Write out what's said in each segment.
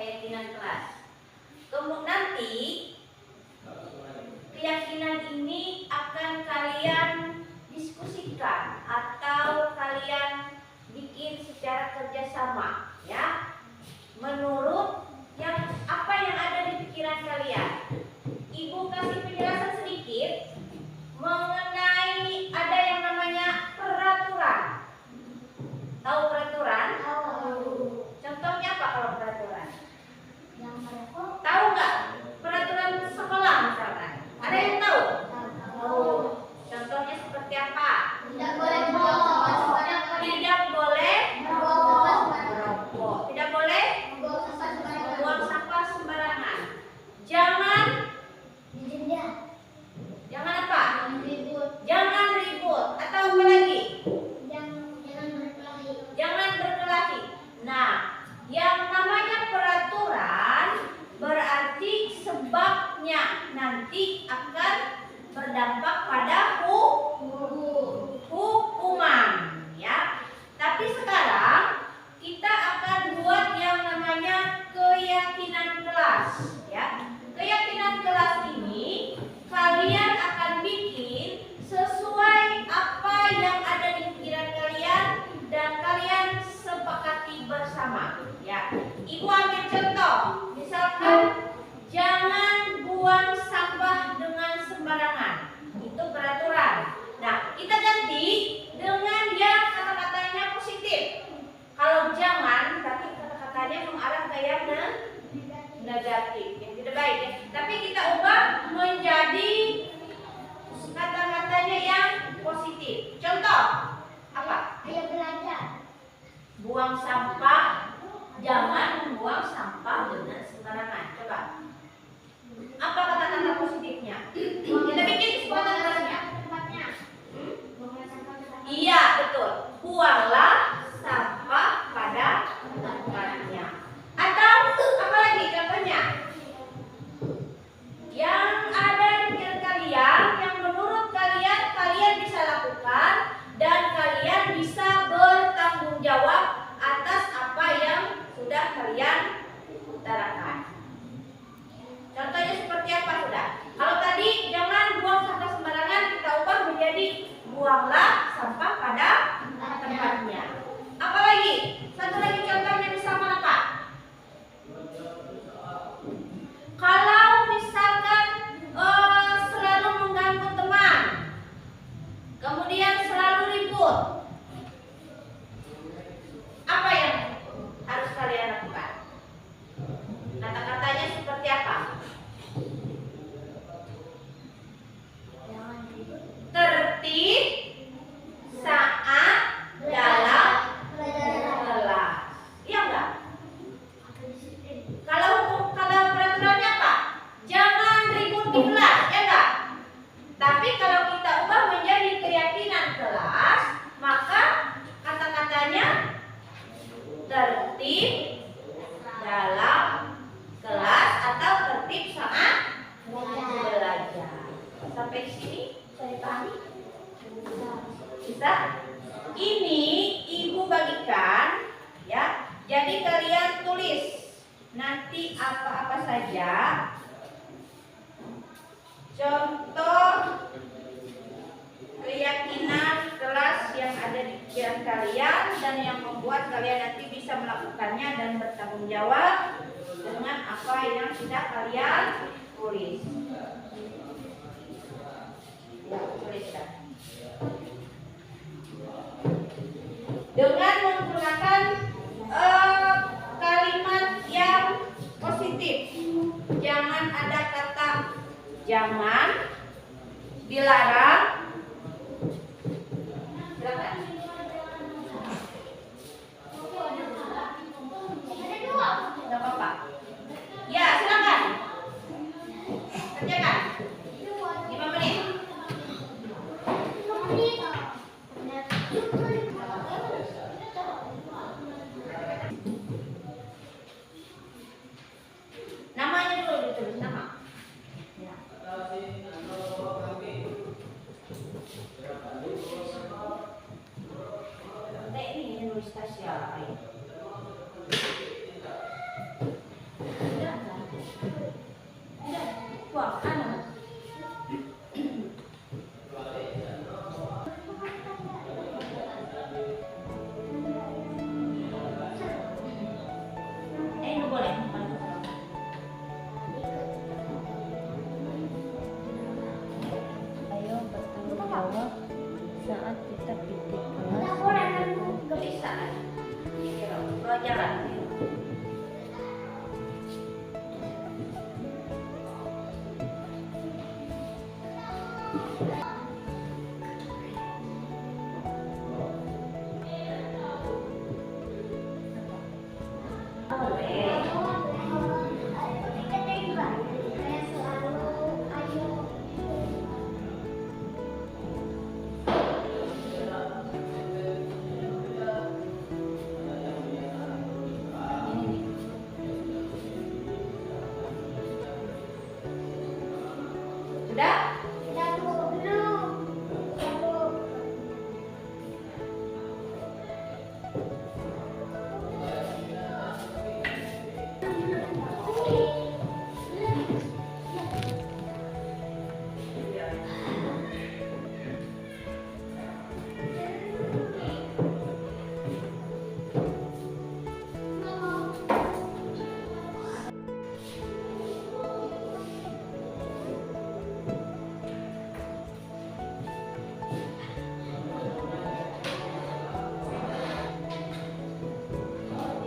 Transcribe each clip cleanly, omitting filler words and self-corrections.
keyakinan kelas. Kemudian nanti keyakinan ini akan kalian diskusikan atau kalian bikin secara kerjasama, ya, menurut apa yang ada di pikiran kalian. Ibu kasih penjelasan sedikit mengenai ada yang namanya peraturan. Tahu peraturan? Contohnya apa kalau peraturan? Tahu nggak? Peraturan sekolah misalkan. Ada yang tahu? Contohnya seperti apa? Tidak boleh merokok. Tidak boleh merokok. Tidak boleh membuang sampah sembarangan. Jangan apa? Jangan ribut. Atau apa lagi? Jangan berkelahi. Nah, yang namanya peraturan berarti sebabnya nanti akan berdampak pada hukuman, ya. Tapi sekarang kita akan buat yang namanya keyakinan kelas, ya. Keyakinan kelas ini kalian akan bikin sesuai apa yang ada di pikiran kalian dan kalian sepakati bersama, ya. Ibu ambil contoh, misalkan jangan buang sampah dengan sembarangan. Itu peraturan. Nah, kita ganti dengan yang kata-katanya positif. Kalau jangan, tapi kata-katanya mengarah ke yang negatif, yang tidak baik, ya. Tapi kita ubah menjadi kata-katanya yang positif. Contoh apa? Ayo belajar. Buang sampah, jangan membuang sampah dengan sembarangan. Coba. Apa kata-kata positifnya? Kita bikin kesepakatan. Iya, betul. Buanglah sampah pada tempatnya. Atau apa lagi contohnya? Yang ada di pikiran kalian, yang menurut kalian bisa lakukan dan kalian bisa bertanggung jawab atas apa yang sudah kalian utarakan. Contohnya seperti apa sudah? Kalau tadi jangan buang sampah sembarangan, kita ubah menjadi buanglah sampah pada tempatnya. Apa lagi? Satu lagi contohnya misalkan apa? Kalau misalkan selalu mengganggu teman, kemudian selalu ribut, apa yang harus kalian lakukan? Kata-katanya seperti apa? Tertib saat dalam kelas. Iya enggak? Kalau peraturannya apa? Jangan ribut di kelas, ya enggak? Tapi kalau kita ubah menjadi keyakinan kelas, maka kata-katanya tertib dalam kelas atau tertib saat belajar. Sampai di sini saya dipahami? Bisa? Ini ibu bagikan, ya. Jadi kalian tulis nanti apa-apa saja. Contoh keyakinan kelas yang ada di pikiran kalian dan yang membuat kalian nanti bisa melakukannya dan bertanggung jawab dengan apa yang sudah kalian tulis. Ya, tuliskan. Dengan menggunakan kalimat yang positif. Jangan ada kata jangan, dilarang. Silakan. Tidak apa-apa. Ya, silakan. Kerjakan. 5 menit. Namanya dulu ditulis nama. Ya. Ini nulis Tasya. Sudah?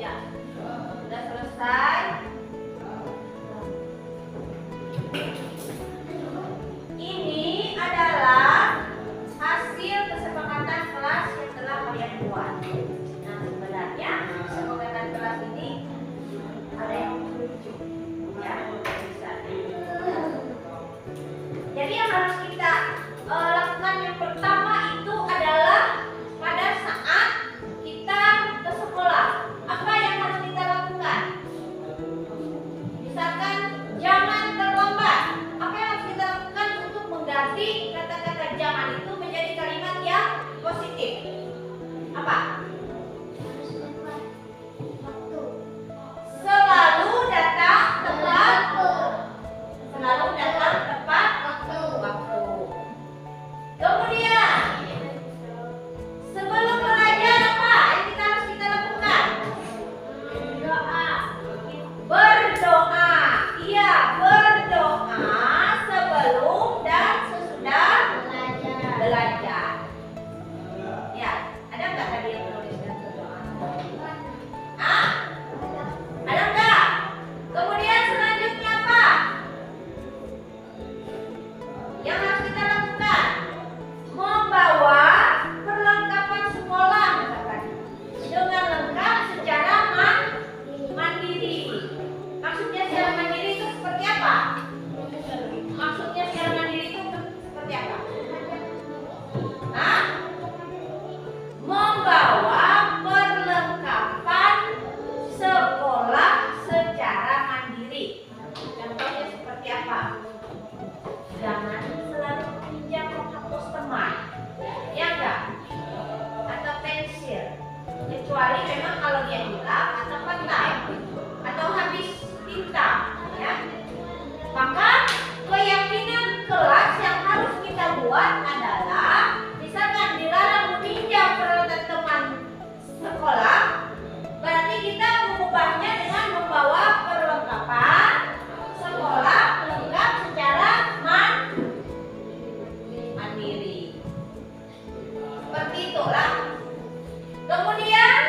Ya. Sudah selesai. Ini adalah hasil kesepakatan kelas yang telah kalian buat. Nah, sebenarnya kesepakatan kelas ini ada yang lucu, ya, bisa. Jadi yang harus kita lakukan yang pertama itu adalah pada saat kita ke sekolah, apa yang harus kita lakukan? Misalkan jangan terlambat. Apa yang harus kita lakukan untuk mengganti kata-kata jangan itu menjadi kalimat yang positif? Apa? Selalu datang tepat. Selalu datang tepat waktu. Kemudian sebelum belajar apa yang kita lakukan? Berdoa. Iya, berdoa sebelum dan sesudah belajar. Ya, ada nggak tadi yang menuliskan berdoa? Ah? Ada nggak? Kemudian selanjutnya apa? Yang harus kita lakukan? Membawa perlengkapan sekolah misalkan, dengan lengkap secara mandiri. Maksudnya secara mandiri itu seperti apa? Maksudnya secara mandiri itu seperti apa? Hah? Membawa perlengkapan sekolah secara mandiri. Contohnya seperti apa? Jangan selalu pinjam hapus teman, ya enggak? Atau pensil, kecuali memang kalau dia hilang atau patah atau habis tinta, ya. Maka keyakinan kelas yang harus kita buat adalah misalkan dilarang meminjam peralatan teman sekolah, berarti kita mengubahnya dengan membawa perlengkapan sekolah lengkap secara mandiri. Seperti itulah. Kemudian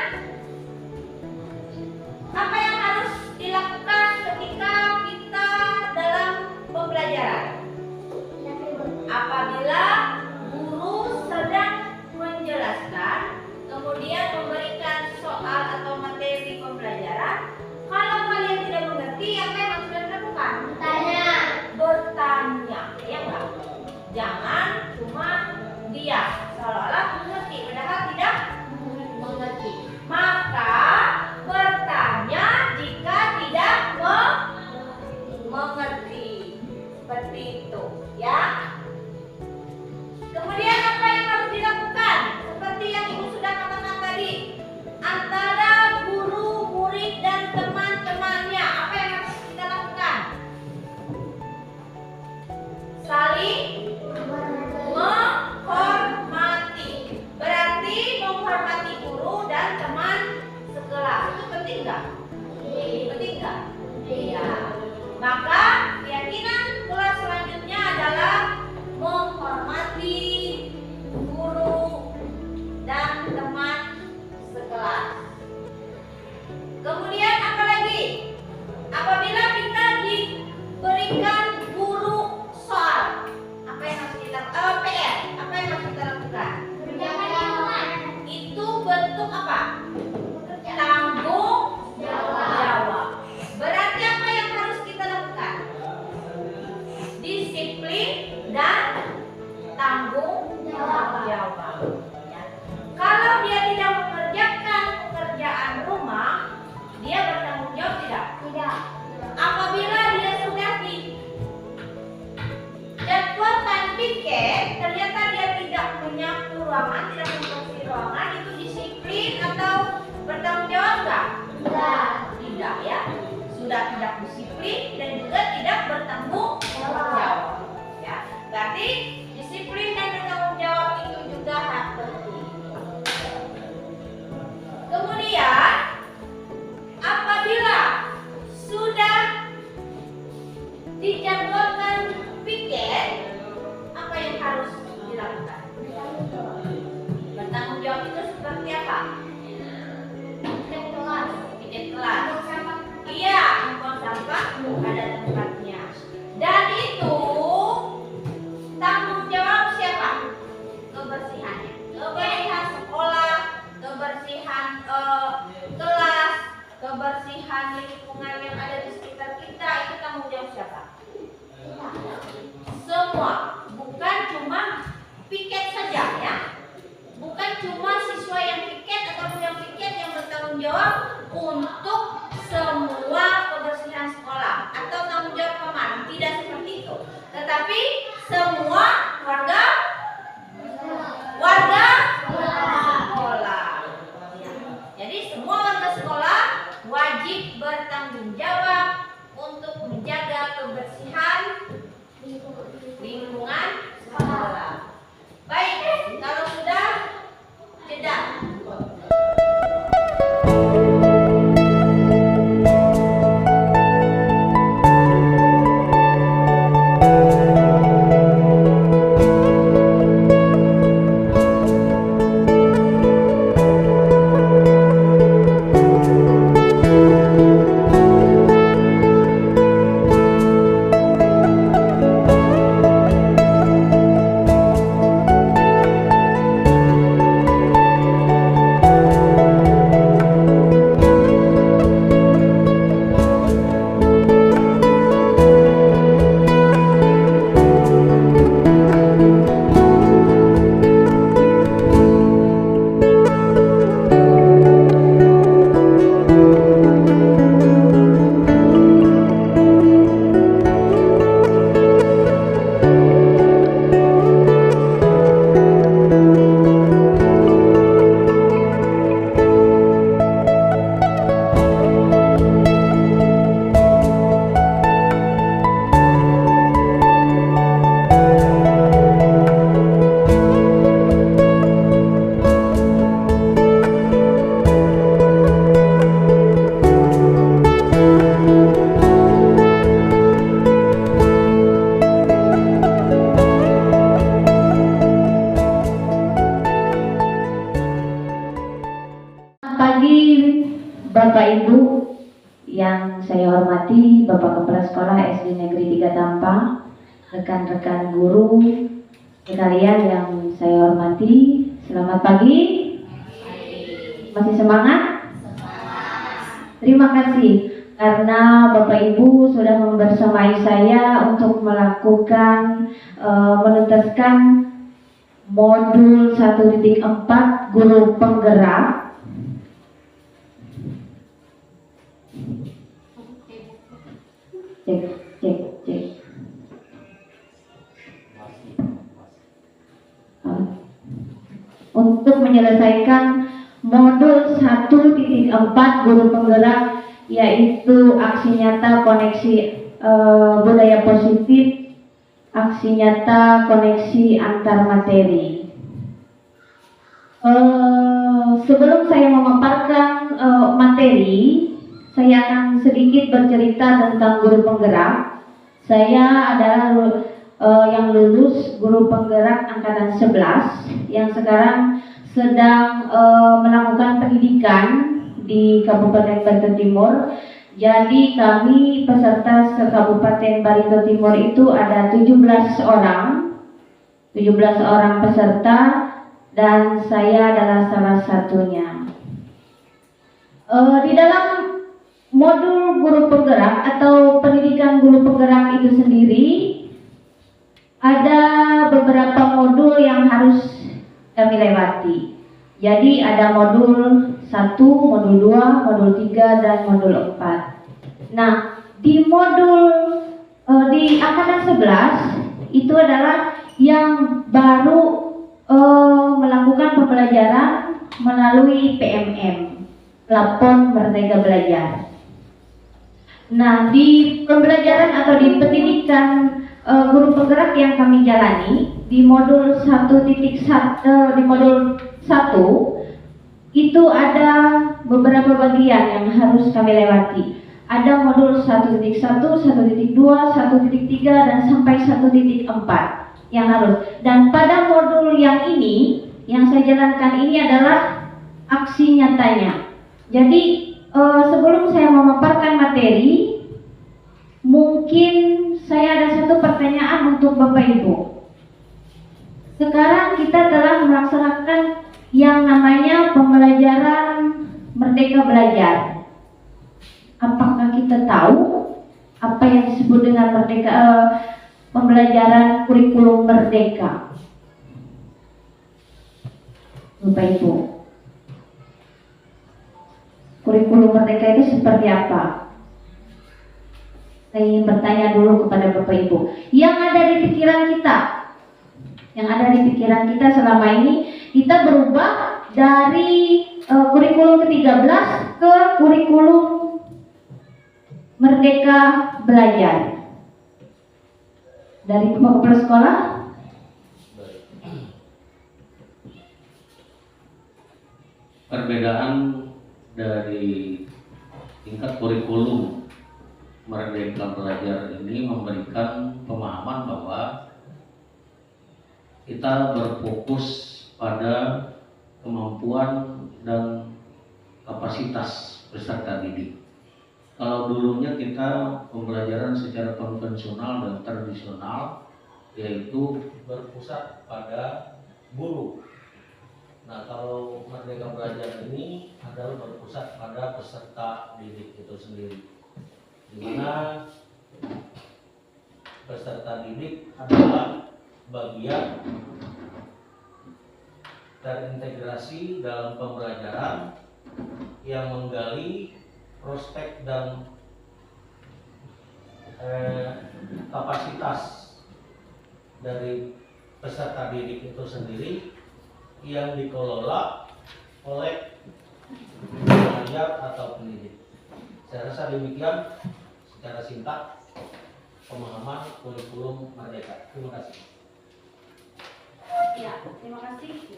apa yang harus dilakukan ketika kita dalam pembelajaran? Apabila guru sedang menjelaskan, kemudian memberikan soal atau materi pembelajaran, kalau kalian tidak mengerti, apa yang harus kalian lakukan? Bertanya, ya enggak? Jangan cuma diam, seolah-olah mengerti, padahal tidak mengerti. Maka bertanya jika tidak mengerti, seperti itu, ya. Kemudian apa yang harus dilakukan? Seperti yang ibu sudah katakan tadi, antara guru, murid dan teman-temannya, apa yang harus kita lakukan? Saling menghormati. Berarti menghormati guru dan teman sekelas. Itu penting nggak? Penting nggak? Iya. Maka keyakinan kelas selanjutnya adalah menghormati guru dan teman sekelas. Kemudian apa lagi? Apabila kita diberikan guru soal, apa yang harus kita tidak disiplin dan juga tidak bertanggung jawab. Ya, berarti disiplin dan bertanggung jawab itu juga hak penting. Kemudian apabila sudah dijadwalkan piket, apa yang harus dilakukan? Bertanggung jawab itu seperti apa? Piket kelas. Iya, membuang sampah ada tempatnya. Dan itu tanggung jawab siapa? Kebersihannya. Kebersihan sekolah, kebersihan kelas, kebersihan lingkungan yang ada di sekitar kita, itu tanggung jawab siapa? Semua, bukan cuma piket saja ya. Bukan cuma siswa yang piket atau yang piket yang bertanggung jawab untuk semua kebersihan sekolah atau tanggung jawab paman, tidak seperti itu. Tetapi semua warga sekolah. Ya. Jadi semua warga sekolah wajib bertanggung jawab untuk menjaga kebersihan lingkungan sekolah. Baik, kalau sudah jeda. Pagi Bapak Ibu yang saya hormati, Bapak Kepala Sekolah SD Negeri 3 Tampa, rekan-rekan guru sekalian yang saya hormati, selamat pagi. Masih semangat? Terima kasih karena Bapak Ibu sudah membersamai saya untuk melakukan menuntaskan modul 1.4 guru penggerak. Cek. Untuk menyelesaikan modul 1.4 guru penggerak, yaitu aksi nyata koneksi budaya positif, aksi nyata koneksi antar materi. Sebelum saya memaparkan materi, saya akan sedikit bercerita tentang guru penggerak. Saya adalah yang lulus guru penggerak angkatan 11 yang sekarang sedang melakukan pendidikan di Kabupaten Barito Timur. Jadi kami peserta se-Kabupaten Barito Timur itu ada 17 orang peserta dan saya adalah salah satunya. Di dalam modul guru penggerak atau pendidikan guru penggerak itu sendiri ada beberapa modul yang harus kami lewati. Jadi ada modul 1, modul 2, modul 3, dan modul 4. Nah, di modul di angkatan 11 itu adalah yang baru melakukan pembelajaran melalui PMM, Plafon Merdeka Belajar. Nah, di pembelajaran atau di pendidikan guru penggerak yang kami jalani di modul 1.1 di modul 1 itu ada beberapa bagian yang harus kami lewati. Ada modul 1.1, 1.2, 1.3 dan sampai 1.4 yang harus. Dan pada modul yang ini yang saya jalankan ini adalah aksi nyatanya. Jadi sebelum saya memaparkan materi, mungkin saya ada satu pertanyaan untuk Bapak Ibu. Sekarang kita telah melaksanakan yang namanya pembelajaran Merdeka Belajar. Apakah kita tahu apa yang disebut dengan pembelajaran kurikulum merdeka? Bapak Ibu, kurikulum merdeka itu seperti apa? Saya ingin bertanya dulu kepada Bapak Ibu. Yang ada di pikiran kita, selama ini, kita berubah dari kurikulum ke-13 ke kurikulum Merdeka Belajar. Dari kepala sekolah, perbedaan dari tingkat kurikulum Merdeka Belajar ini memberikan pemahaman bahwa kita berfokus pada kemampuan dan kapasitas peserta didik. Kalau dulunya kita pembelajaran secara konvensional dan tradisional, yaitu berpusat pada guru. Nah, kalau Merdeka Belajar ini adalah berpusat pada peserta didik itu sendiri, di mana peserta didik adalah bagian terintegrasi dalam pembelajaran yang menggali prospek dan kapasitas dari peserta didik itu sendiri yang dikelola oleh pengajar atau pendidik. Saya rasa demikian secara singkat pemahaman kurikulum Merdeka. Terima kasih. Ya, terima kasih.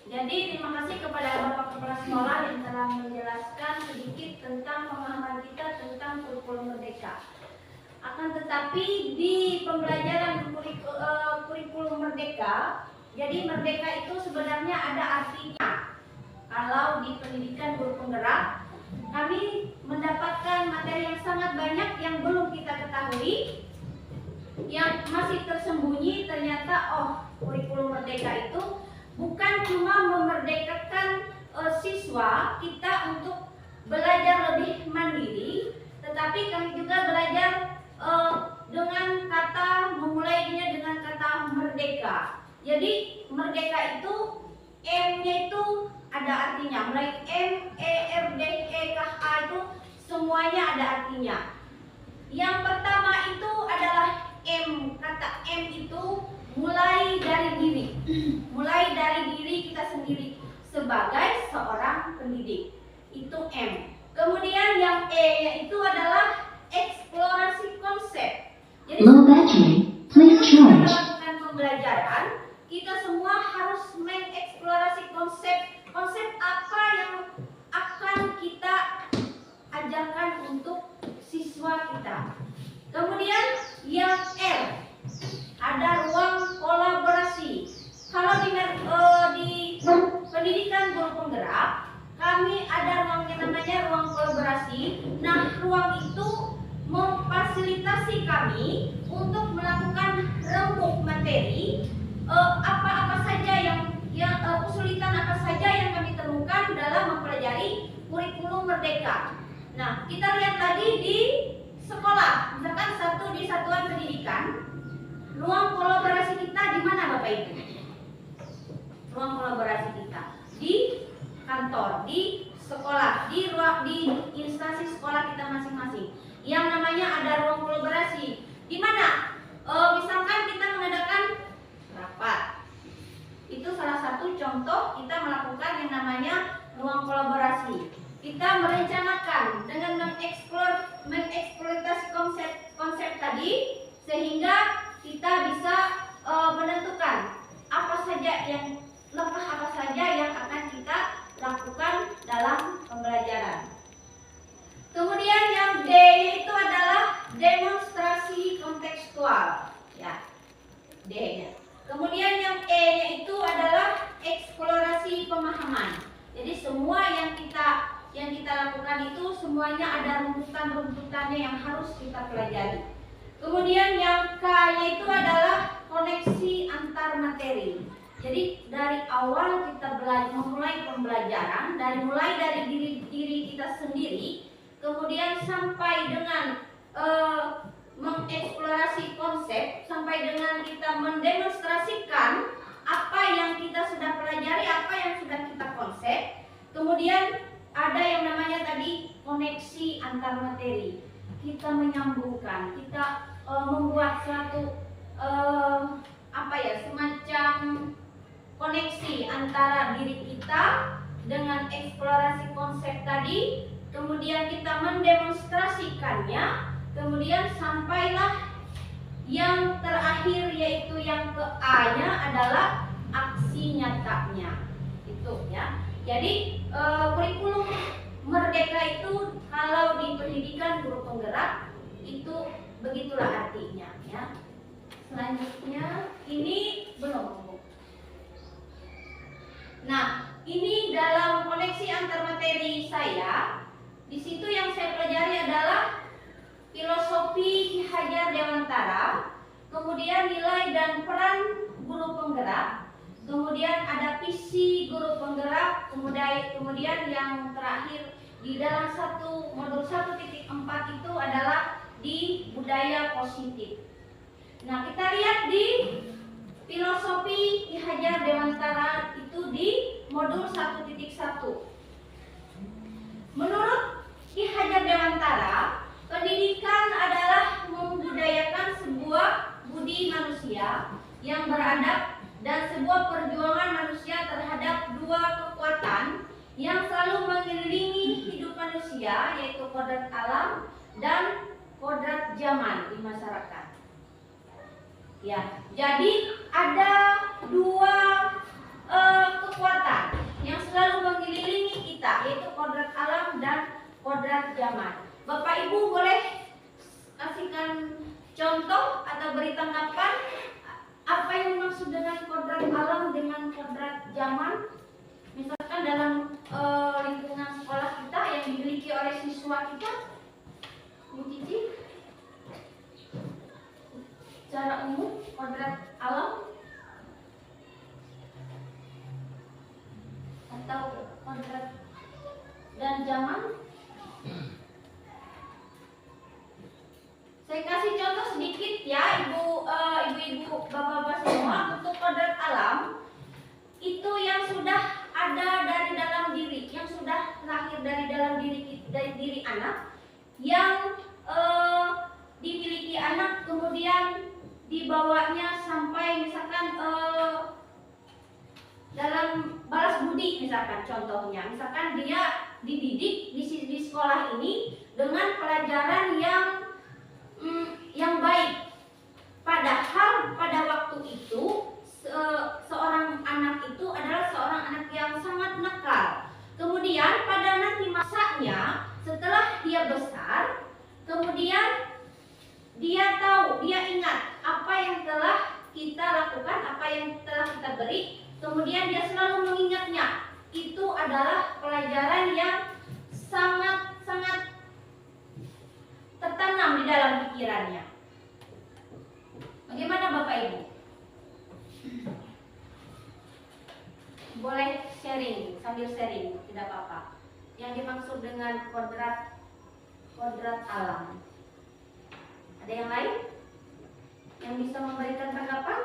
Jadi terima kasih kepada Bapak Kepala Sekolah yang telah menjelaskan sedikit tentang pemahaman kita tentang kurikulum Merdeka. Akan tetapi di pembelajaran kurikulum Merdeka, jadi Merdeka itu sebenarnya ada artinya. Kalau di pendidikan guru penggerak, kami mendapatkan materi yang sangat banyak yang belum kita ketahui, yang masih tersembunyi. Ternyata kurikulum Merdeka itu bukan cuma memerdekakan siswa kita untuk belajar lebih mandiri, tetapi kami juga belajar dengan kata, memulainya dengan kata merdeka. Jadi merdeka itu M-nya itu ada artinya, mulai M, E, R, D, E, K, A itu semuanya ada artinya. Yang pertama itu adalah M. Kata M itu mulai dari diri, mulai dari diri kita sendiri sebagai seorang pendidik, itu M. Kemudian yang E yaitu adalah eksplorasi konsep. Jadi Low battery, please charge. melakukan pembelajaran, kita semua harus mengeksplorasi konsep apa yang akan kita ajarkan untuk siswa kita. Kemudian yang R, ada ruang kolaborasi. Kalau di pendidikan guru penggerak, kami ada ruang yang namanya ruang kolaborasi. Nah, ruang itu memfasilitasi kami untuk melakukan rembuk materi, apa-apa saja yang kesulitan apa saja yang kami temukan dalam mempelajari kurikulum Merdeka. Nah, kita lihat lagi di sekolah, misalkan di satuan pendidikan, ruang kolaborasi kita di mana Bapak Ibu? Ruang kolaborasi kita di kantor, di sekolah, di instansi sekolah kita masing-masing. Yang namanya ada ruang kolaborasi. Di mana? Misalkan kita mengadakan rapat. Itu salah satu contoh kita melakukan yang namanya ruang kolaborasi. kita merencanakan dengan mengeksploitasi konsep tadi sehingga kita bisa menentukan apa saja yang akan kita lakukan dalam pembelajaran. Kemudian yang D itu adalah demonstrasi kontekstual, ya, D-nya. Kemudian yang E-nya itu adalah eksplorasi pemahaman. Jadi semua yang kita lakukan itu semuanya ada runtutan-runtutannya yang harus kita pelajari. Kemudian yang K-nya itu adalah koneksi antar materi. Jadi dari awal kita memulai pembelajaran, mulai dari diri kita sendiri, kemudian sampai dengan mengeksplorasi konsep, sampai dengan kita mendemonstrasikan apa yang kita sudah pelajari, apa yang sudah kita konsep. Kemudian ada yang namanya tadi koneksi antar materi. Kita menyambungkan, kita membuat suatu semacam koneksi antara diri kita dengan eksplorasi konsep tadi, kemudian kita mendemonstrasikannya, kemudian sampailah yang terakhir yaitu yang ke A-nya adalah aksi nyatanya. Itu ya. Jadi kurikulum Merdeka itu kalau di pendidikan guru penggerak itu begitulah artinya ya. Selanjutnya ini belum. Nah, ini dalam koneksi antar materi saya. Di situ yang saya pelajari adalah filosofi Ki Hajar Dewantara, kemudian nilai dan peran guru penggerak, kemudian ada visi guru penggerak, kemudian yang terakhir di dalam modul 1.4 itu adalah di budaya positif. Nah, kita lihat di filosofi Ki Hajar Dewantara itu di modul 1.1. Menurut Ki Hajar Dewantara, pendidikan adalah membudayakan sebuah budi manusia yang beradab dan sebuah perjuangan manusia terhadap dua kekuatan yang selalu mengelilingi hidup manusia, yaitu kodrat alam dan kodrat zaman di masyarakat. Ya, jadi ada dua kekuatan yang selalu mengelilingi kita, yaitu kodrat alam dan kodrat zaman. Bapak Ibu boleh kasihkan contoh atau beri tanggapan apa yang dimaksud dengan kodrat alam dengan kodrat zaman? Misalkan dalam lingkungan sekolah kita yang dimiliki oleh siswa kita, Bu Cici, secara umum kodrat alam atau kodrat dan zaman. Saya kasih contoh sedikit ya, ibu-ibu, bapak-bapak semua. Untuk kodrat alam itu yang sudah ada dari dalam diri, yang sudah lahir dari dalam diri anak, yang dimiliki anak kemudian dibawanya sampai misalkan dalam balas budi, misalkan contohnya, misalkan dia dididik di sekolah ini dengan pelajaran yang baik. Padahal pada waktu itu seorang anak itu adalah seorang anak yang sangat nakal. Kemudian pada nanti masanya setelah dia besar, kemudian dia tahu, dia ingat apa yang telah kita lakukan, apa yang telah kita beri, kemudian dia selalu mengingatnya. Itu adalah pelajaran yang sangat-sangat tertanam di dalam pikirannya. Bagaimana Bapak Ibu? Boleh sharing, sambil sharing, tidak apa-apa. Yang dimaksud dengan kodrat alam. Ada yang lain yang bisa memberikan tanggapan?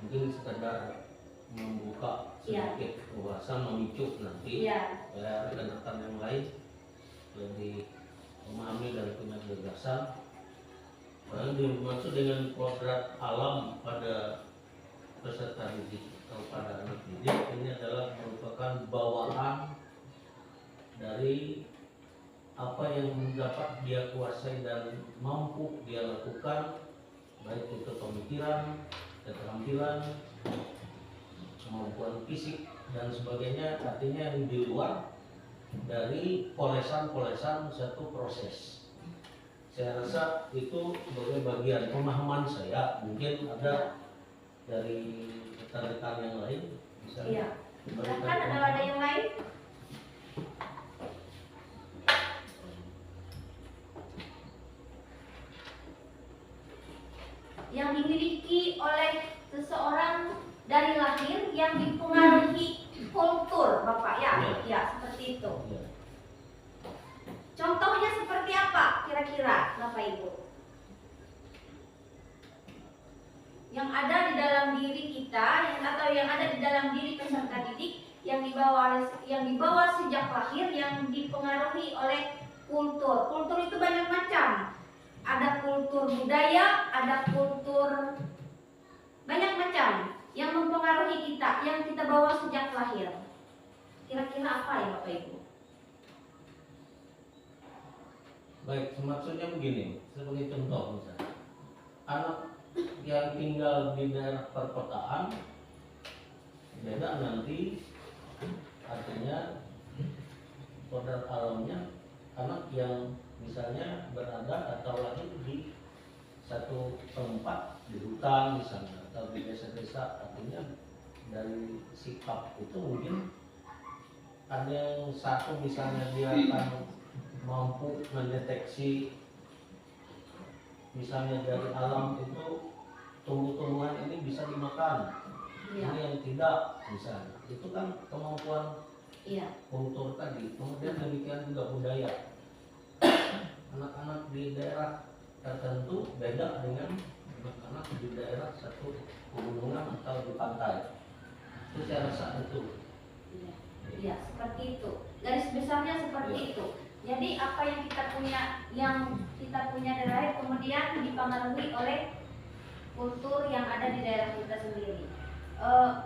Mungkin sekedar membuka sedikit wawasan, memicu nanti ya rekan-rekan yang lain lebih memahami dan punya gagasan. Yang dimaksud dengan kodrat alam pada peserta didik atau pada anak didik ini adalah merupakan bawaan dari apa yang dapat dia kuasai dan mampu dia lakukan, baik itu pemikiran, keterampilan, kemampuan fisik dan sebagainya, artinya yang di luar dari polesan-polesan satu proses. Saya rasa itu sebagai bagian pemahaman saya. Mungkin ada dari rekan-rekan yang lain bisa Iya. memberikan Silakan, ada yang lain? Yang dimiliki oleh seseorang dari lahir yang dipengaruhi kultur, Bapak ya? Iya. Ya, seperti itu. Ya. Contohnya seperti apa kira-kira, Bapak Ibu? Yang ada di dalam diri kita, atau yang ada di dalam diri peserta didik yang dibawa sejak lahir, yang dipengaruhi oleh kultur. Kultur itu banyak macam. Ada kultur budaya, ada kultur banyak macam yang mempengaruhi kita, yang kita bawa sejak lahir. Kira-kira apa ya Bapak Ibu? Baik, maksudnya begini, sebagai contoh misalnya, anak yang tinggal di daerah perkotaan beda nanti, artinya kodrat alamnya anak yang misalnya berada atau lahir di satu tempat di hutan misalnya atau di desa-desa, artinya dari sikap itu mungkin ada yang satu misalnya dia akan mampu mendeteksi misalnya dari alam itu tumbuh-tumbuhan ini bisa dimakan, Iya. ini yang tidak misalnya, itu kan kemampuan Iya. kultur tadi. Kemudian demikian juga budaya, anak-anak di daerah tertentu beda dengan anak-anak di daerah satu pegunungan atau di pantai. Itu saya rasa itu. Iya. Iya, seperti itu. Garis besarnya seperti itu. Jadi apa yang kita punya dari lahir kemudian dipengaruhi oleh kultur yang ada di daerah kita sendiri.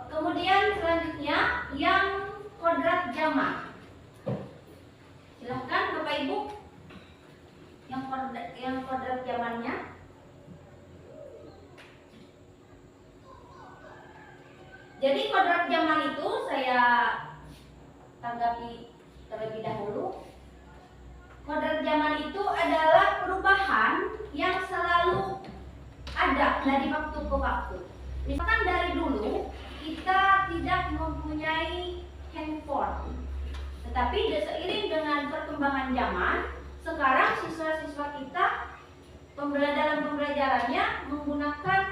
Kemudian selanjutnya yang kodrat zaman. Silahkan Bapak Ibu. Yang kodrat zamannya. Jadi kodrat zaman itu saya tanggapi terlebih dahulu. Kodrat zaman itu adalah perubahan yang selalu ada dari waktu ke waktu. Misalkan dari dulu kita tidak mempunyai handphone, tetapi seiring dengan perkembangan zaman, sekarang siswa-siswa kita dalam pembelajarannya menggunakan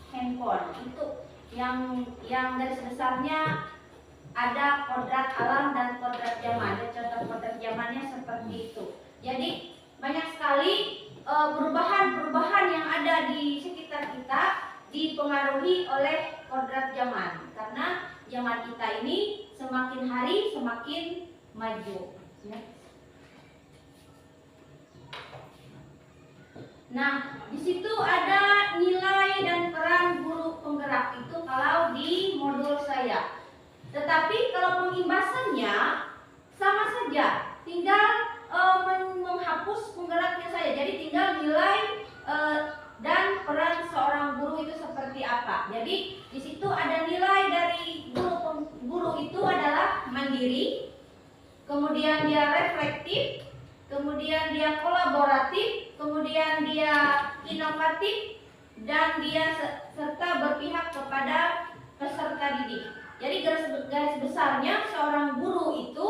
handphone. Itu yang garis besarnya ada kodrat alam dan kodrat zaman. Ada contoh kodrat zamannya seperti itu. Jadi banyak sekali perubahan-perubahan yang ada di sekitar kita dipengaruhi oleh kodrat zaman. Karena zaman kita ini semakin hari semakin maju. Nah, di situ ada nilai dan peran guru penggerak itu kalau di modul saya. Tetapi kalau pengimbasannya sama saja, tinggal menghapus penggeraknya saja. Jadi tinggal nilai dan peran seorang guru itu seperti apa. Jadi di situ ada nilai dari guru itu adalah mandiri, kemudian dia reflektif, kemudian dia kolaboratif, kemudian dia inovatif, dan dia serta berpihak kepada peserta didik. Jadi garis besarnya seorang guru itu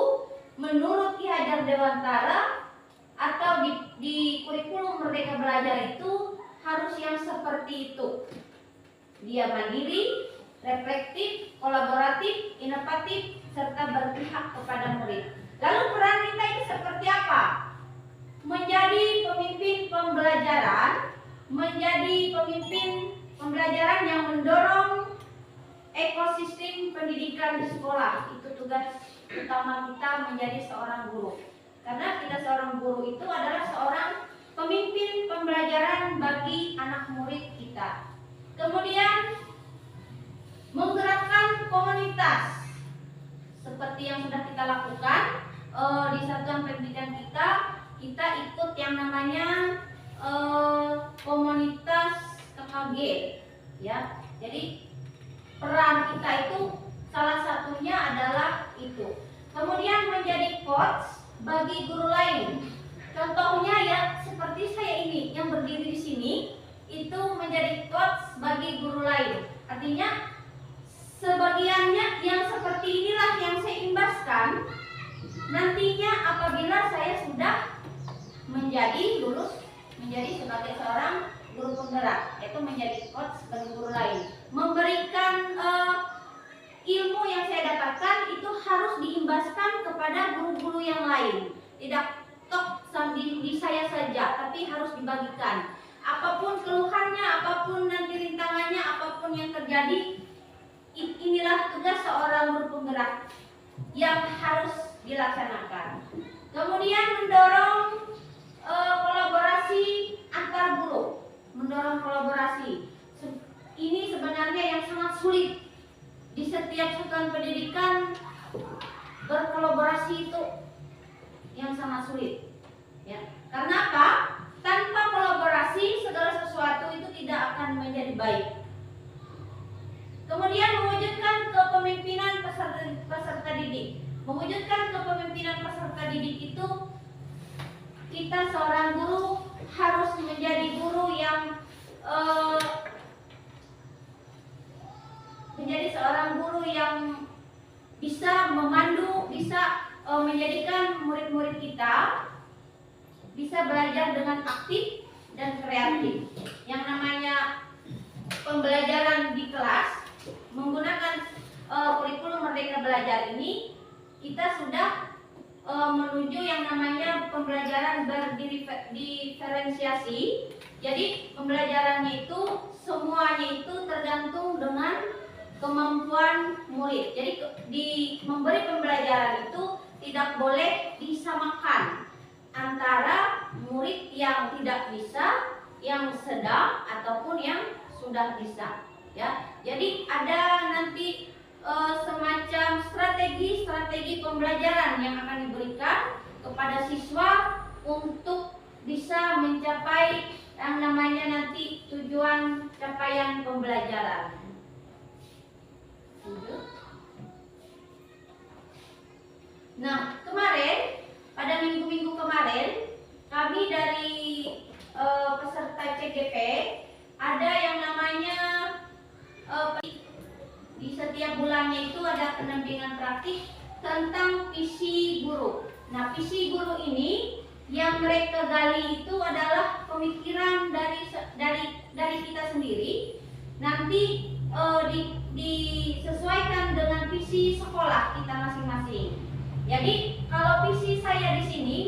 menurut Ki Hajar Dewantara atau di kurikulum Merdeka Belajar itu harus yang seperti itu. Dia mandiri, reflektif, kolaboratif, inovatif, serta berpihak kepada murid. Lalu peran kita ini seperti apa? Menjadi pemimpin pembelajaran, menjadi pemimpin pembelajaran yang mendorong ekosistem pendidikan di sekolah. Itu tugas utama kita menjadi seorang guru. Karena kita seorang guru itu adalah seorang pemimpin pembelajaran bagi anak murid kita. Kemudian menggerakkan komunitas seperti yang sudah kita lakukan di satuan pendidikan kita ikut yang namanya komunitas KKG ya. Jadi peran kita itu salah satunya adalah itu. Kemudian menjadi coach bagi guru lain. Contohnya ya seperti saya ini yang berdiri di sini itu menjadi coach bagi guru lain. Artinya sebagiannya yang seperti inilah yang saya imbaskan nantinya apabila saya sudah lulus menjadi sebagai seorang guru penggerak, yaitu menjadi coach bagi guru lain. Memberikan ilmu yang saya dapatkan itu harus diimbaskan kepada guru-guru yang lain. Tidak tok di saya saja, tapi harus dibagikan. Apapun keluhannya, apapun nanti rintangannya, apapun yang terjadi, inilah tugas seorang guru penggerak yang harus dilaksanakan. Kemudian mendorong kolaborasi antar guru, mendorong kolaborasi. Ini sebenarnya yang sangat sulit di setiap satuan pendidikan. Berkolaborasi itu yang sangat sulit, ya. Karena apa? Tanpa kolaborasi segala sesuatu itu tidak akan menjadi baik. Kemudian mewujudkan kepemimpinan peserta didik. Mewujudkan kepemimpinan peserta didik itu kita seorang guru harus menjadi guru yang menjadi seorang guru yang bisa memandu, bisa menjadikan murid-murid kita bisa belajar dengan aktif dan kreatif. Yang namanya pembelajaran di kelas menggunakan kurikulum Merdeka Belajar ini, kita sudah menuju yang namanya pembelajaran berdiferensiasi. Jadi pembelajarannya itu semuanya itu tergantung dengan kemampuan murid. Jadi di memberi pembelajaran itu tidak boleh disamakan antara murid yang tidak bisa, yang sedang ataupun yang sudah bisa. Ya, jadi ada nanti semacam strategi pembelajaran yang akan diberikan kepada siswa untuk bisa mencapai yang namanya nanti tujuan capaian pembelajaran. Nah, kemarin pada minggu-minggu kemarin kami dari peserta CGP ada yang namanya di setiap bulannya itu ada pendampingan praktik tentang visi guru. Nah, visi guru ini yang mereka gali itu adalah pemikiran dari kita sendiri. Nanti disesuaikan dengan visi sekolah kita masing-masing. Jadi kalau visi saya di sini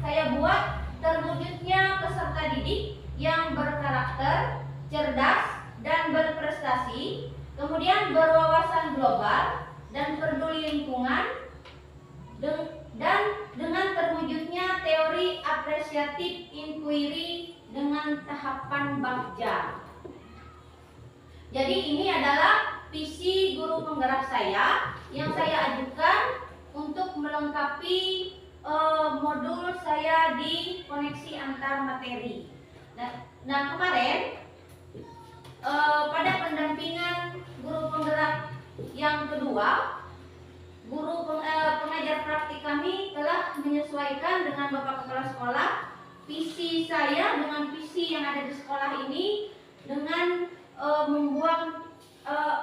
saya buat terwujudnya peserta didik yang berkarakter, cerdas dan berprestasi, kemudian berwawasan global dan peduli lingkungan, dan dengan terwujudnya teori apresiatif inquiry dengan tahapan bagja. Jadi ini adalah visi guru penggerak saya yang saya ajukan untuk melengkapi modul saya di koneksi antar materi. Nah kemarin pada pendampingan guru penggerak yang kedua, pengajar praktik kami telah menyesuaikan dengan Bapak Kepala Sekolah visi saya dengan visi yang ada di sekolah ini dengan membuang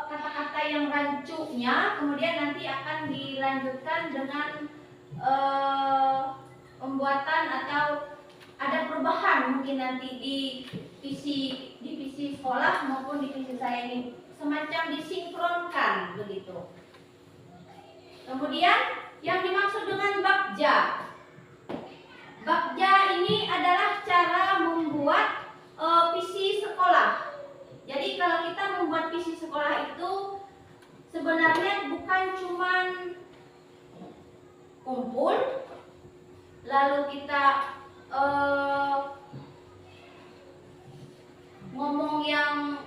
kata-kata yang rancunya, kemudian nanti akan dilanjutkan dengan pembuatan atau ada perubahan mungkin nanti di visi sekolah maupun di visi saya ini, semacam disinkronkan begitu. Kemudian yang dimaksud dengan bagja. Bagja ini adalah cara membuat visi sekolah. Jadi kalau kita membuat visi sekolah itu sebenarnya bukan cuman kumpul lalu kita ngomong yang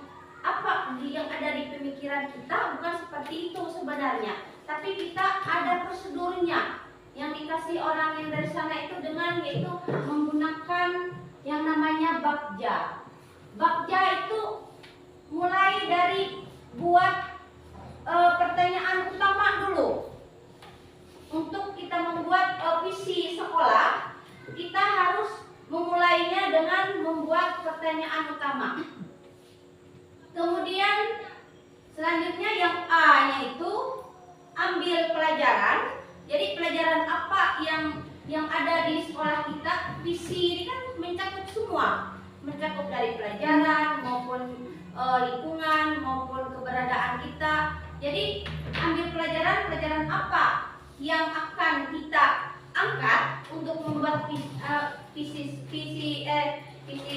ada di pemikiran kita, bukan seperti itu sebenarnya. Tapi kita ada prosedurnya yang dikasih orang yang dari sana itu dengan yaitu menggunakan yang namanya bakja. Bakja itu mulai dari buat pertanyaan utama dulu. Untuk kita membuat visi sekolah, kita harus memulainya dengan membuat pertanyaan utama. Kemudian selanjutnya yang A-nya itu ambil pelajaran. Jadi pelajaran apa yang ada di sekolah kita, visi ini kan mencakup semua, mencakup dari pelajaran maupun lingkungan maupun keberadaan kita. Jadi ambil pelajaran apa yang akan kita angkat untuk membuat visi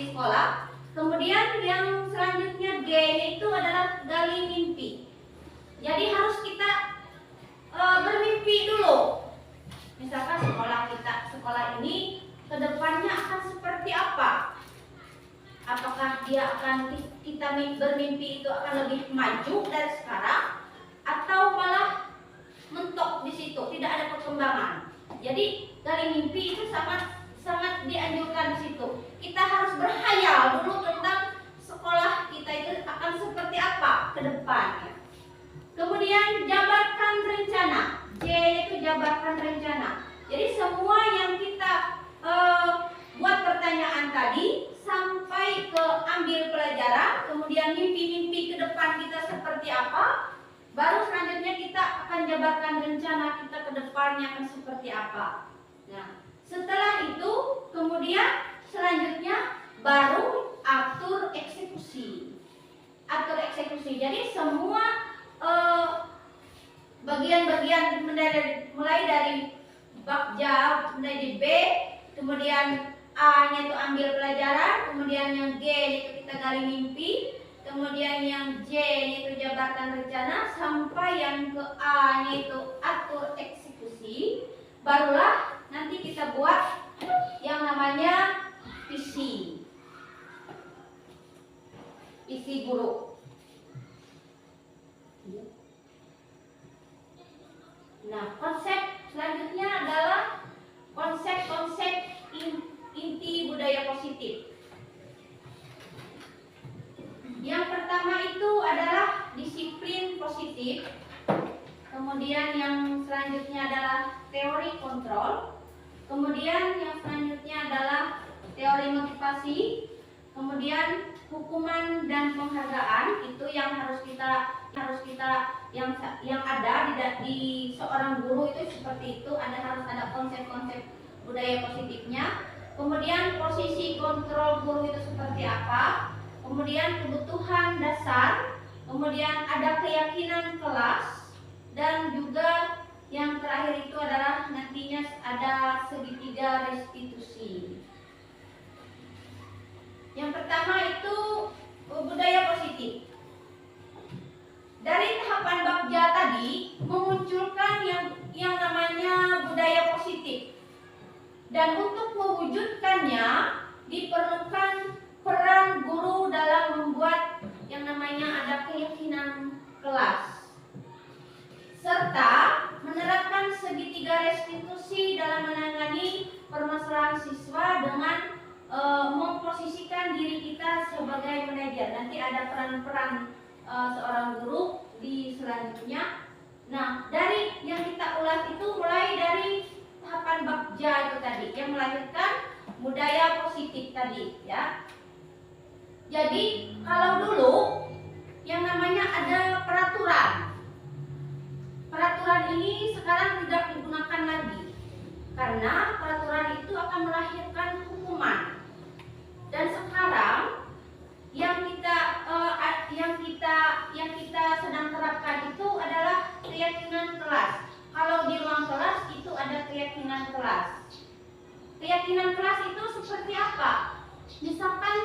sekolah. Kemudian yang selanjutnya G itu adalah gali mimpi. Jadi harus kita bermimpi dulu. Misalkan sekolah ini kedepannya akan seperti apa? Apakah kita bermimpi itu akan lebih maju dari sekarang, atau malah mentok di situ, tidak ada perkembangan. Jadi dari mimpi itu sangat dianjurkan di situ. Kita harus berhayal dulu tentang sekolah kita itu akan seperti apa ke depannya. Kemudian jabarkan rencana. J itu jabarkan rencana. Jadi semua yang kita buat pertanyaan tadi sampai ke ambil pelajaran, kemudian mimpi-mimpi ke depan kita seperti apa, baru selanjutnya kita akan jabarkan rencana kita ke depannya akan seperti apa. Nah, setelah itu kemudian selanjutnya baru atur eksekusi. Atur eksekusi. Jadi semua bagian-bagian mulai dari bakja, mulai di B, kemudian A-nya itu ambil pelajaran, kemudian yang G itu kita gali mimpi, kemudian yang J-nya itu jabarkan rencana, sampai yang ke A-nya itu atur eksekusi. Barulah nanti kita buat yang namanya visi guru. Nah, konsep selanjutnya adalah konsep-konsep inti budaya positif. Yang pertama itu adalah disiplin positif. Kemudian yang selanjutnya adalah teori kontrol. Kemudian yang selanjutnya adalah teori motivasi. Kemudian hukuman dan penghargaan itu yang harus kita yang ada di seorang guru itu seperti itu, harus ada konsep-konsep budaya positifnya. Kemudian posisi kontrol guru itu seperti apa? Kemudian kebutuhan dasar, kemudian ada keyakinan kelas, dan juga yang terakhir itu adalah nantinya ada segitiga restitusi. Yang pertama itu budaya positif. Dari tahapan bakja tadi memunculkan yang namanya budaya positif. Dan untuk mewujudkannya diperlukan peran guru dalam membuat yang namanya ada keyakinan kelas, serta menerapkan segitiga restitusi dalam menangani permasalahan siswa dengan memposisikan diri kita sebagai manajer. Nanti ada peran-peran seorang guru di selanjutnya. Nah, dari yang kita ulas itu mulai dari tahapan bakja itu tadi yang melahirkan budaya positif tadi, ya. Jadi kalau dulu yang namanya ada peraturan. Peraturan ini sekarang tidak digunakan lagi karena peraturan itu akan melahirkan hukuman. Dan sekarang yang kita sedang terapkan itu adalah keyakinan kelas. Kalau di ruang kelas itu ada keyakinan kelas. Keyakinan kelas itu seperti apa? Misalkan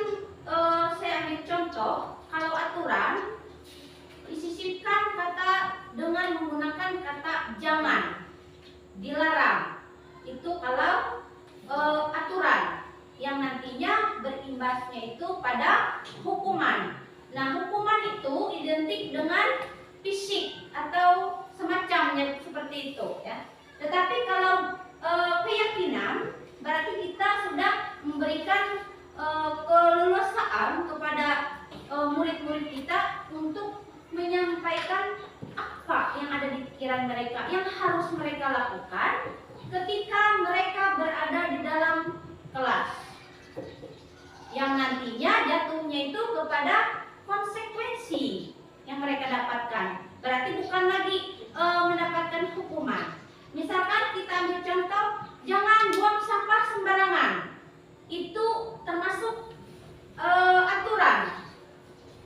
saya ambil contoh, kalau aturan disisipkan kata dengan menggunakan kata jangan, dilarang. Itu kalau aturan yang nantinya berimbasnya itu pada hukuman. Nah, hukuman itu identik dengan fisik. atau semacamnya seperti itu ya. Tetapi kalau keyakinan berarti kita sudah memberikan keleluasaan kepada murid-murid kita untuk menyampaikan apa yang ada di pikiran mereka, yang harus mereka lakukan ketika mereka berada di dalam kelas, yang nantinya jatuhnya itu kepada konsekuensi yang mereka dapatkan. Berarti bukan lagi mendapatkan hukuman. Misalkan kita ambil contoh, jangan buang sampah sembarangan. Itu termasuk aturan.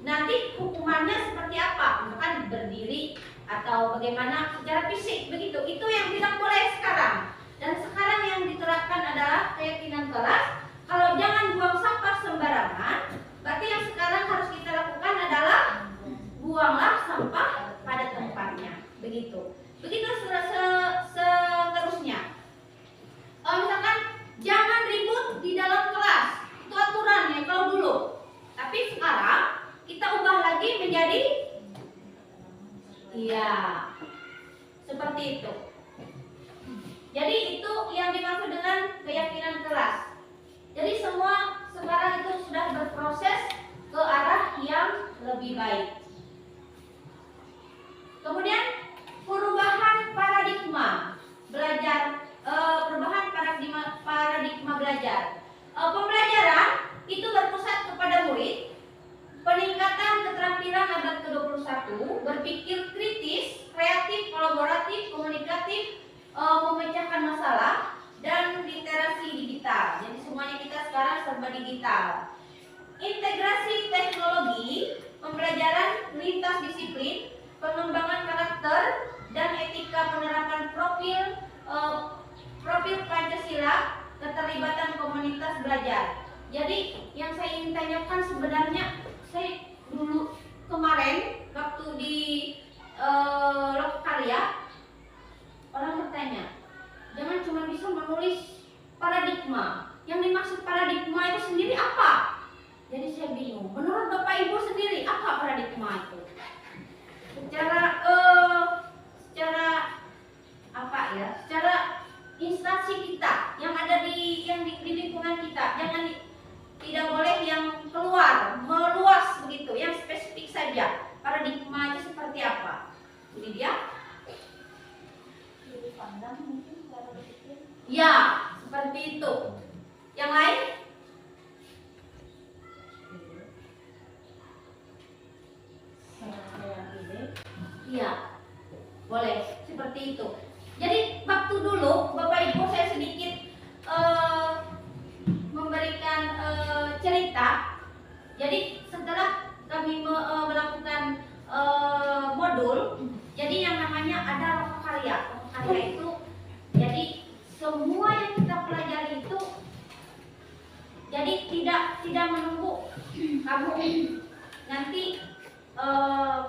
Nanti hukumannya seperti apa? Misalkan berdiri atau bagaimana secara fisik begitu. Itu yang tidak boleh sekarang. Dan sekarang yang diterapkan adalah keyakinan kelas. Kalau jangan buang sampah sembarangan, berarti yang sekarang harus kita lakukan adalah buanglah sampah pada tempatnya. Begitu. Begitu seterusnya. Misalkan jangan ribut di dalam kelas. Itu aturannya kalau dulu. Tapi sekarang kita ubah lagi menjadi seperti itu. Jadi itu yang dimaksud dengan keyakinan kelas. Jadi semua sekarang itu sudah berproses ke arah yang lebih baik. Kemudian perubahan paradigma belajar, paradigma belajar. Pembelajaran itu berpusat kepada murid, peningkatan keterampilan abad ke-21, berpikir kritis, kreatif, kolaboratif, komunikatif, memecahkan masalah, dan literasi digital. Jadi semuanya kita sekarang serba digital. Integrasi teknologi, pembelajaran lintas disiplin, pengembangan karakter, dan etika penerapan profil Pancasila, keterlibatan komunitas belajar. Jadi yang saya ingin tanyakan sebenarnya, saya dulu kemarin waktu di Lokakarya, orang bertanya, jangan cuma bisa menulis paradigma. Yang dimaksud paradigma itu sendiri apa? Jadi saya bingung. Menurut Bapak Ibu sendiri apa paradigma itu? Secara instansi kita yang ada di lingkungan kita, tidak boleh yang keluar, meluas begitu, yang spesifik saja. Paradigma itu seperti apa? Ini dia. Ya, seperti itu. Yang lain? Iya, boleh seperti itu. Jadi waktu dulu Bapak Ibu saya sedikit memberikan cerita. Jadi setelah kami melakukan modul, jadi yang namanya ada Lokakarya. Lokakarya itu jadi semua yang kita pelajari itu jadi tidak menunggu kamu nanti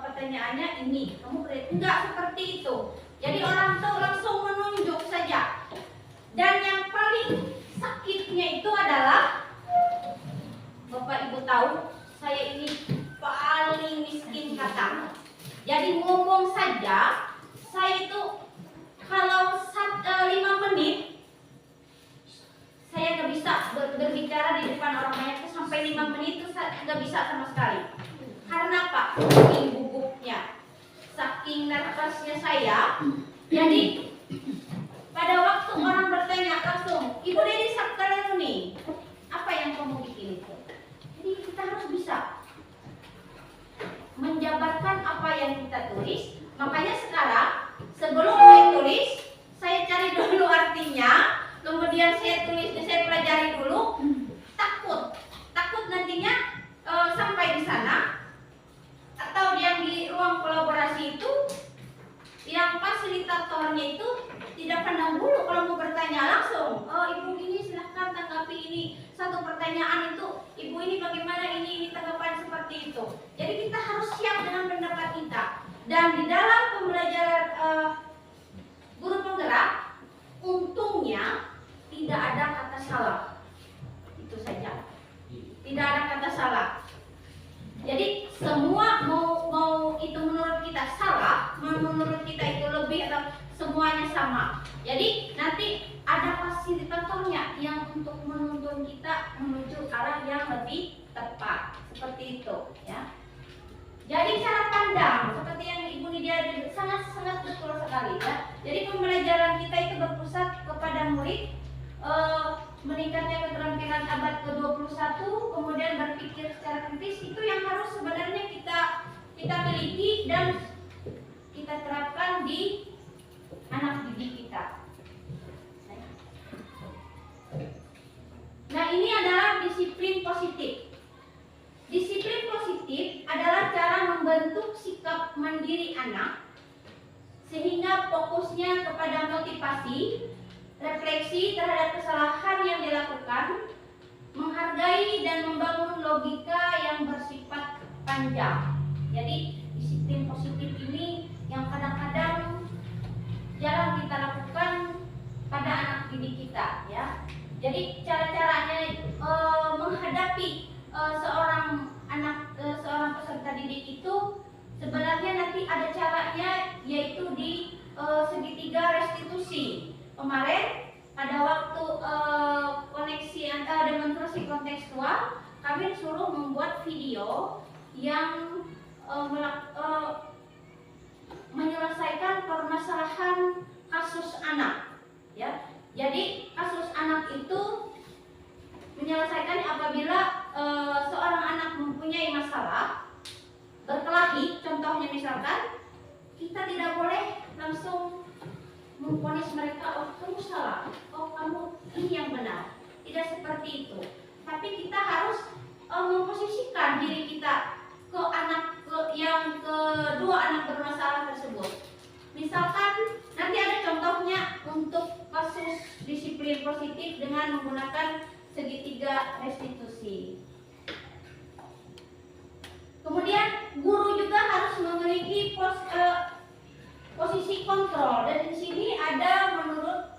pertanyaannya ini, kamu enggak seperti itu. Jadi orang tuh langsung menunjuk saja. Dan yang paling sakitnya itu adalah, Bapak Ibu tahu, saya ini paling miskin kata. Jadi ngomong saja, saya itu kalau 5 menit saya nggak bisa berbicara di depan orang banyak itu sampai 5 menit itu nggak bisa sama sekali. Karena apa? Saking gugupnya, saking nervousnya saya. Jadi pada waktu orang bertanya langsung, Ibu Dedi Saptaruni, apa yang kamu bikin itu? Jadi kita harus bisa menjabarkan apa yang kita tulis. Makanya sekarang sebelum saya tulis, saya cari dulu artinya, kemudian saya tulis, saya pelajari dulu. Takut nantinya sampai di sana atau yang di ruang kolaborasi itu, yang fasilitatornya itu tidak pandang bulu kalau mau bertanya langsung. Ibu ini silahkan tanggapi ini. Satu pertanyaan itu, Ibu ini bagaimana ini tanggapan seperti itu. Jadi kita harus siap dengan pendapat kita. Dan di dalam pembelajaran guru penggerak, untungnya tidak ada kata salah. Itu saja. Tidak ada kata salah. Jadi semua mau itu menurut kita salah, menurut kita menuju arah yang lebih tepat. Seperti itu ya. Jadi cara pandang seperti yang Ibu Nidia sangat betul sekali ya. Jadi pembelajaran kita itu berpusat kepada murid, meningkatnya keterampilan abad ke-21, kemudian berpikir secara kritis, itu yang harus sebenarnya kita miliki dan kita terapkan di anak didik kita. Nah, ini adalah disiplin positif. Disiplin positif adalah cara membentuk sikap mandiri anak sehingga fokusnya kepada motivasi, refleksi terhadap kesalahan yang dilakukan, menghargai dan membangun logika yang bersifat panjang. Jadi disiplin positif ini yang kadang-kadang jarang kita lakukan pada anak didik kita ya. Jadi cara-caranya menghadapi seorang peserta didik itu sebenarnya nanti ada caranya, yaitu di segitiga restitusi. Kemarin pada waktu koneksi antara demonstrasi kontekstual, kami disuruh membuat video yang menyelesaikan permasalahan kasus anak ya. Jadi kasus anak itu menyelesaikan apabila seorang anak mempunyai masalah berkelahi, contohnya misalkan kita tidak boleh langsung memvonis mereka, oh kamu salah, oh kamu ini yang benar. Tidak seperti itu. Tapi kita harus memposisikan diri kita ke yang kedua anak bermasalah tersebut. Misalkan nanti ada contohnya untuk kasus disiplin positif dengan menggunakan segitiga restitusi. Kemudian guru juga harus memiliki posisi kontrol, dan di sini ada menurut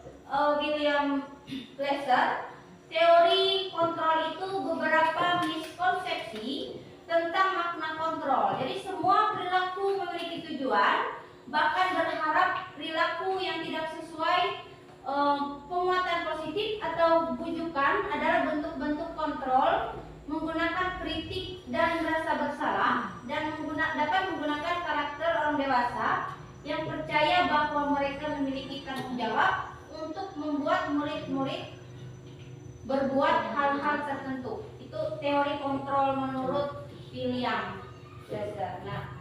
William Glasser, teori kontrol itu beberapa miskonsepsi tentang makna kontrol. Jadi semua perilaku memiliki tujuan, bahkan berharap perilaku yang tidak sesuai penguatan positif atau bujukan adalah bentuk-bentuk kontrol, menggunakan kritik dan rasa bersalah, dan dapat menggunakan karakter orang dewasa yang percaya bahwa mereka memiliki tanggung jawab untuk membuat murid-murid berbuat hal-hal tertentu. Itu teori kontrol menurut William Glasser. Nah,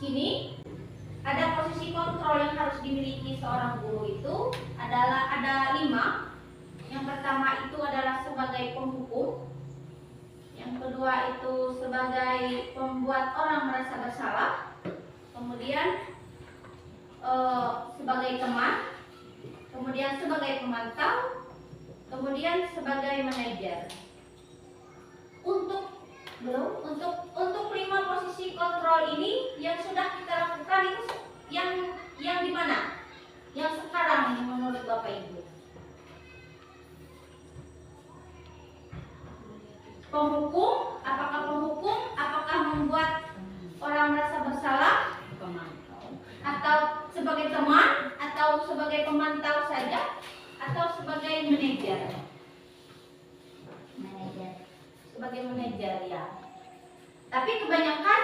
sini ada posisi kontrol yang harus dimiliki seorang guru itu ada 5. Yang pertama itu adalah sebagai penghukum, yang kedua itu sebagai pembuat orang merasa bersalah, kemudian sebagai teman, kemudian sebagai pemantau, kemudian sebagai manajer. Untuk 5 posisi kontrol ini yang sudah kita lakukan itu yang di mana? Yang sekarang menurut Bapak Ibu. Penghukum, apakah membuat orang merasa bersalah? Atau sebagai teman, atau sebagai pemantau saja, atau sebagai manajer? Sebagai manajer ya. Tapi kebanyakan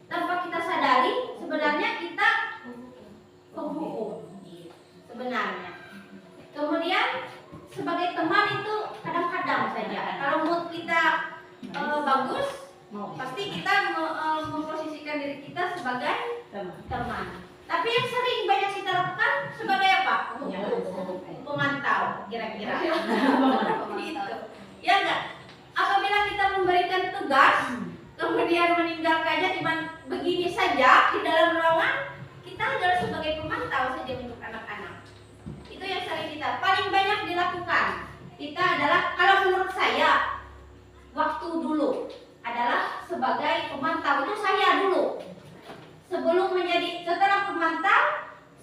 tanpa kita sadari sebenarnya kita penghukum sebenarnya. Kemudian sebagai teman itu kadang-kadang saja. Kalau mood kita bagus, pasti kita memposisikan diri kita sebagai teman. Tapi yang sering banyak kita lakukan sebagai apa? Pemantau, kira-kira. Gitu. Ya enggak? Apabila kita memberikan tugas, kemudian meninggalkannya cuma begini saja di dalam ruangan, kita adalah sebagai pemantau saja untuk anak-anak. Itu yang sering kita paling banyak dilakukan. Kita adalah, kalau menurut saya, waktu dulu adalah sebagai pemantau. Itu saya dulu. Setelah pemantau,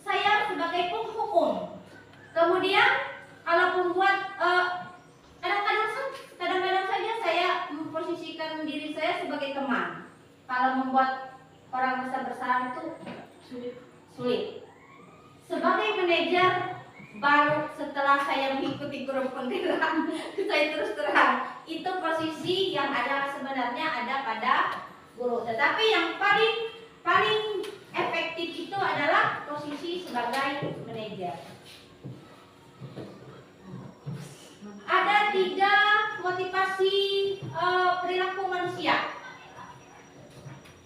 saya sebagai penghukum. Kemudian kalau pembuat kadang-kadang saja saya memposisikan diri saya sebagai teman. Kalau membuat orang bersalah itu sulit. Sebagai manajer baru setelah setelah saya mengikuti guru penggerak, saya terus terang itu posisi yang ada sebenarnya ada pada guru. Tetapi yang paling efektif itu adalah posisi sebagai manajer. Ada 3 motivasi perilaku manusia.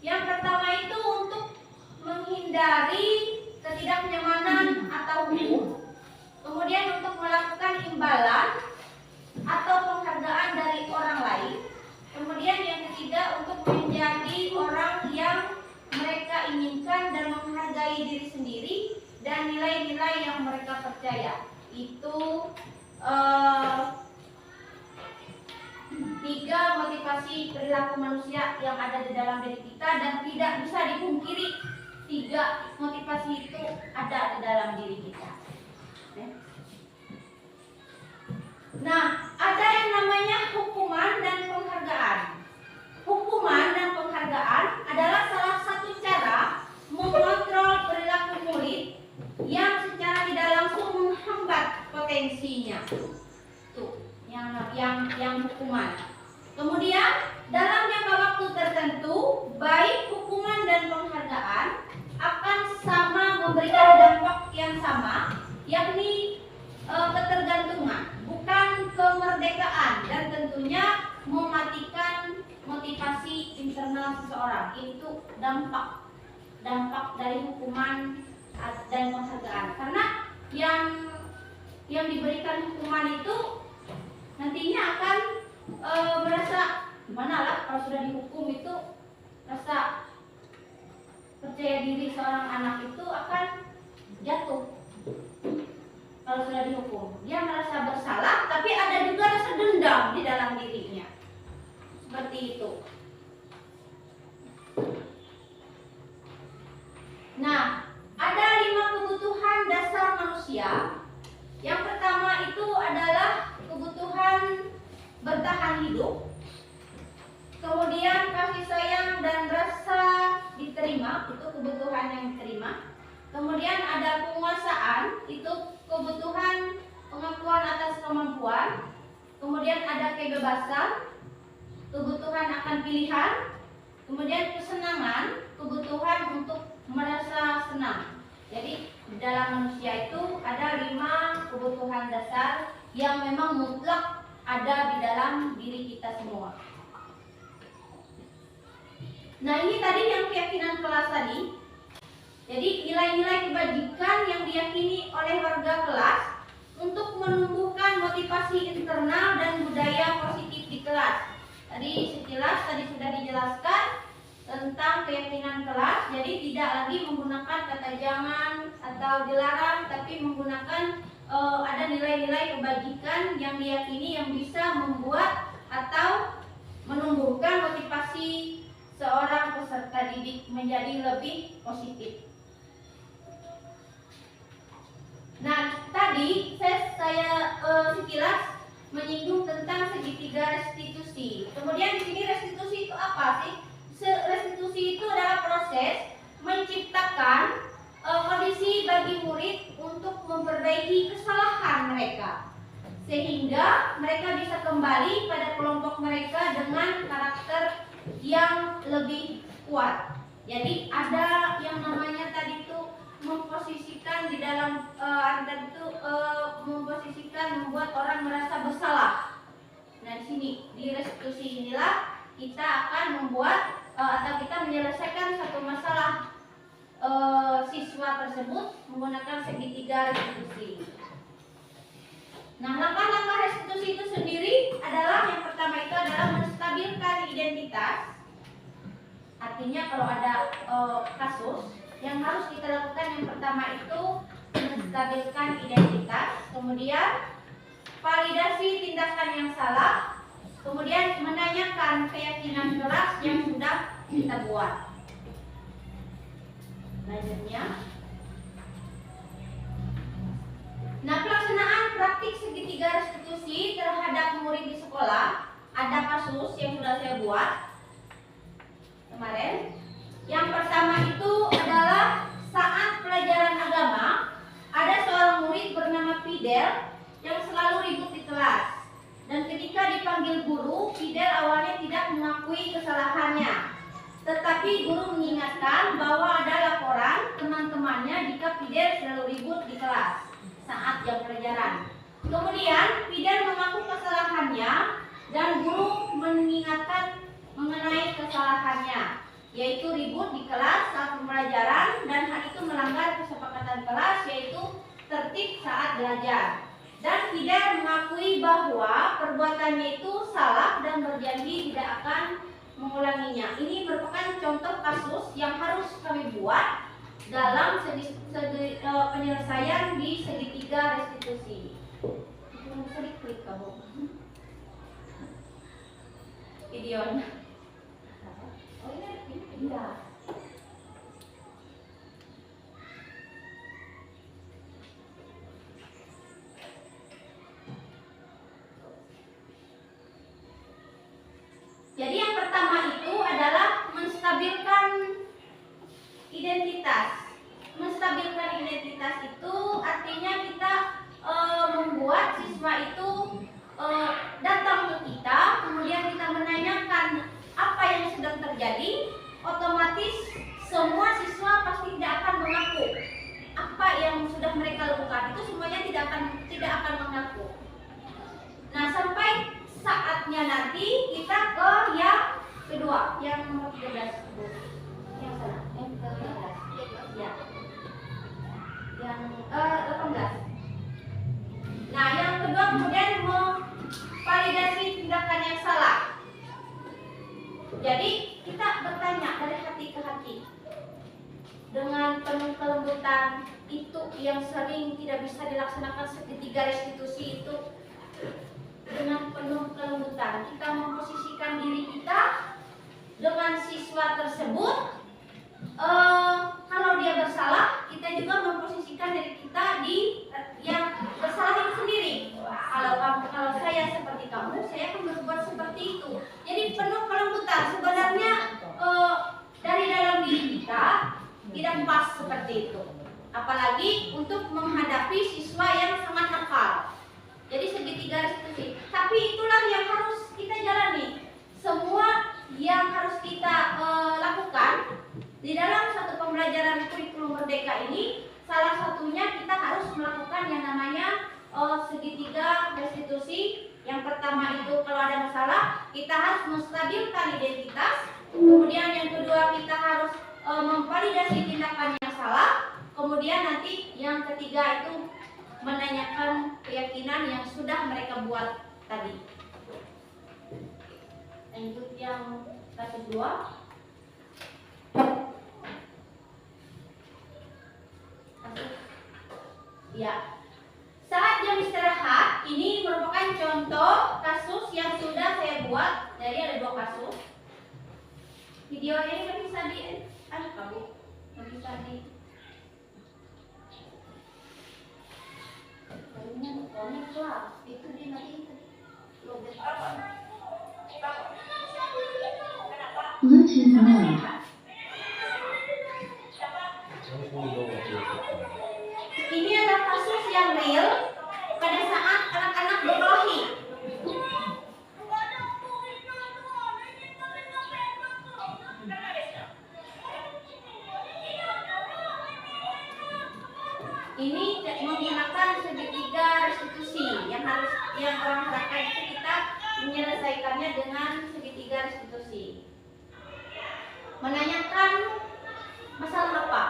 Yang pertama itu untuk menghindari ketidaknyamanan atau hukum, kemudian untuk melakukan imbalan atau penghargaan dari orang lain, kemudian yang ketiga untuk menjadi orang yang mereka inginkan dan menghargai diri sendiri dan nilai-nilai yang mereka percaya. Itu 3 motivasi perilaku manusia yang ada di dalam diri kita dan tidak bisa dipungkiri 3 motivasi itu ada di dalam diri kita. Nah, ada yang namanya hukuman dan penghargaan. Hukuman dan penghargaan adalah salah satu cara mengontrol perilaku murid yang secara tidak langsung menghambat potensinya. Tuh, yang hukuman. Kemudian dalam jangka waktu tertentu, baik hukuman dan penghargaan akan sama memberikan dampak yang sama, yakni ketergantungan, bukan kemerdekaan, dan tentunya mematikan motivasi internal seseorang. Itu dampak dari hukuman dan penghargaan. Karena yang diberikan hukuman itu nantinya akan merasa gimana lah kalau sudah dihukum itu, rasa percaya diri seorang anak itu akan jatuh. Kalau sudah dihukum, dia merasa bersalah, tapi ada juga rasa dendam di dalam dirinya. Seperti itu. Nah, ada 5 kebutuhan dasar manusia. Yang pertama itu adalah kebutuhan bertahan hidup. Kemudian kasih sayang dan rasa diterima, itu kebutuhan yang diterima. Kemudian ada penguasaan, itu kebutuhan pengakuan atas kemampuan. Kemudian ada kebebasan, kebutuhan akan pilihan. Kemudian kesenangan, kebutuhan untuk merasa senang. Jadi dalam manusia itu ada 5 kebutuhan dasar yang memang mutlak ada di dalam diri kita semua. Nah, ini tadi yang keyakinan kelas tadi. Jadi nilai-nilai kebajikan yang diyakini oleh warga kelas untuk menumbuhkan motivasi internal dan budaya positif di kelas. Tadi sekilas sudah dijelaskan tentang keyakinan kelas. Jadi tidak lagi menggunakan kata jangan atau dilarang, tapi menggunakan ada nilai-nilai kebajikan yang diyakini yang bisa membuat atau menumbuhkan motivasi seorang peserta didik menjadi lebih positif. Nah, tadi saya sekilas menyinggung tentang segitiga restitusi. Kemudian di sini restitusi itu apa sih? Restitusi itu adalah proses menciptakan kondisi bagi murid untuk memperbaiki kesalahan mereka, sehingga mereka bisa kembali pada kelompok mereka dengan karakter yang lebih kuat. Jadi ada yang namanya tadi itu memposisikan di dalam memposisikan membuat orang merasa bersalah. Nah, di sini di restitusi inilah kita akan membuat atau kita menyelesaikan satu masalah siswa tersebut menggunakan segitiga restitusi. Nah, langkah-langkah restitusi itu sendiri adalah yang pertama itu adalah menstabilkan identitas. Artinya kalau ada kasus yang harus kita lakukan, yang pertama itu menstabilkan identitas, kemudian validasi tindakan yang salah, kemudian menanyakan keyakinan kelas yang sudah kita buat. Selanjutnya, nah, pelaksanaan praktik segitiga restitusi terhadap murid di sekolah, ada kasus yang sudah saya buat kemarin. Yang pertama itu adalah saat pelajaran agama, ada seorang murid bernama Fidel yang selalu ribut di kelas. Dan ketika dipanggil guru, Fidel awalnya tidak mengakui kesalahannya. Tetapi guru mengingatkan bahwa ada laporan teman-temannya jika Fidel selalu ribut di kelas saat jam pelajaran. Kemudian Fidel mengaku kesalahannya dan guru mengingatkan mengenai kesalahannya, yaitu ribut di kelas saat pembelajaran dan hal itu melanggar kesepakatan kelas, yaitu tertib saat belajar. Dan Fidel mengakui bahwa perbuatannya itu salah dan berjanji tidak akan mengulanginya. Ini merupakan contoh kasus yang harus kami buat dalam penyelesaian di segitiga restitusi. Bisa diklik kamu videonya. Oh ini iya. Jadi yang pertama itu adalah menstabilkan identitas. Menstabilkan identitas itu artinya kita membuat siswa itu datang ke kita, kemudian kita menanyakan apa yang sedang terjadi, otomatis semua siswa pasti tidak akan mengaku. Apa yang sudah mereka lakukan itu semuanya tidak akan mengaku. Nah, sampai saatnya nanti kita ke yang kedua, yang nomor 13. Yang sana, yang ke-13. Ya. Yang 18. Nah, yang kedua kemudian memvalidasi tindakan yang salah. Jadi kita bertanya dari hati ke hati dengan penuh kelembutan, itu yang sering tidak bisa dilaksanakan segitiga restitusi itu. Dengan penuh kelembutan kita memposisikan diri kita dengan siswa tersebut. Kalau dia bersalah, kita juga memposisikan diri kita di yang bersalah itu sendiri. Kalau saya seperti kamu, saya akan berbuat seperti itu. Jadi penuh kelembutan. Sebenarnya dari dalam diri kita tidak pas seperti itu. Apalagi untuk menghadapi siswa yang sangat nakal. Jadi segitiga restitusi. Tapi itulah yang harus kita jalani. Semua yang harus kita lakukan di dalam satu pembelajaran kurikulum merdeka ini, salah satunya kita harus melakukan yang namanya segitiga restitusi. Yang pertama itu kalau ada masalah, kita harus menstabilkan identitas. Kemudian yang kedua kita harus memvalidasi tindakan yang salah. Kemudian nanti yang ketiga itu menanyakan keyakinan yang sudah mereka buat tadi. Lanjut yang kedua. Ya. Saat jam istirahat ini merupakan contoh kasus yang sudah saya buat. Jadi ada 2 kasus. Videonya ini nggak bisa nggak bisa di itu dia nanti Bluetooth mode. Ini adalah kasus yang real pada saat anak-anak berkelahi. Ini menggunakan segitiga restitusi yang orang harapkan itu kita menyelesaikannya dengan segitiga restitusi. Menanyakan masalah apa?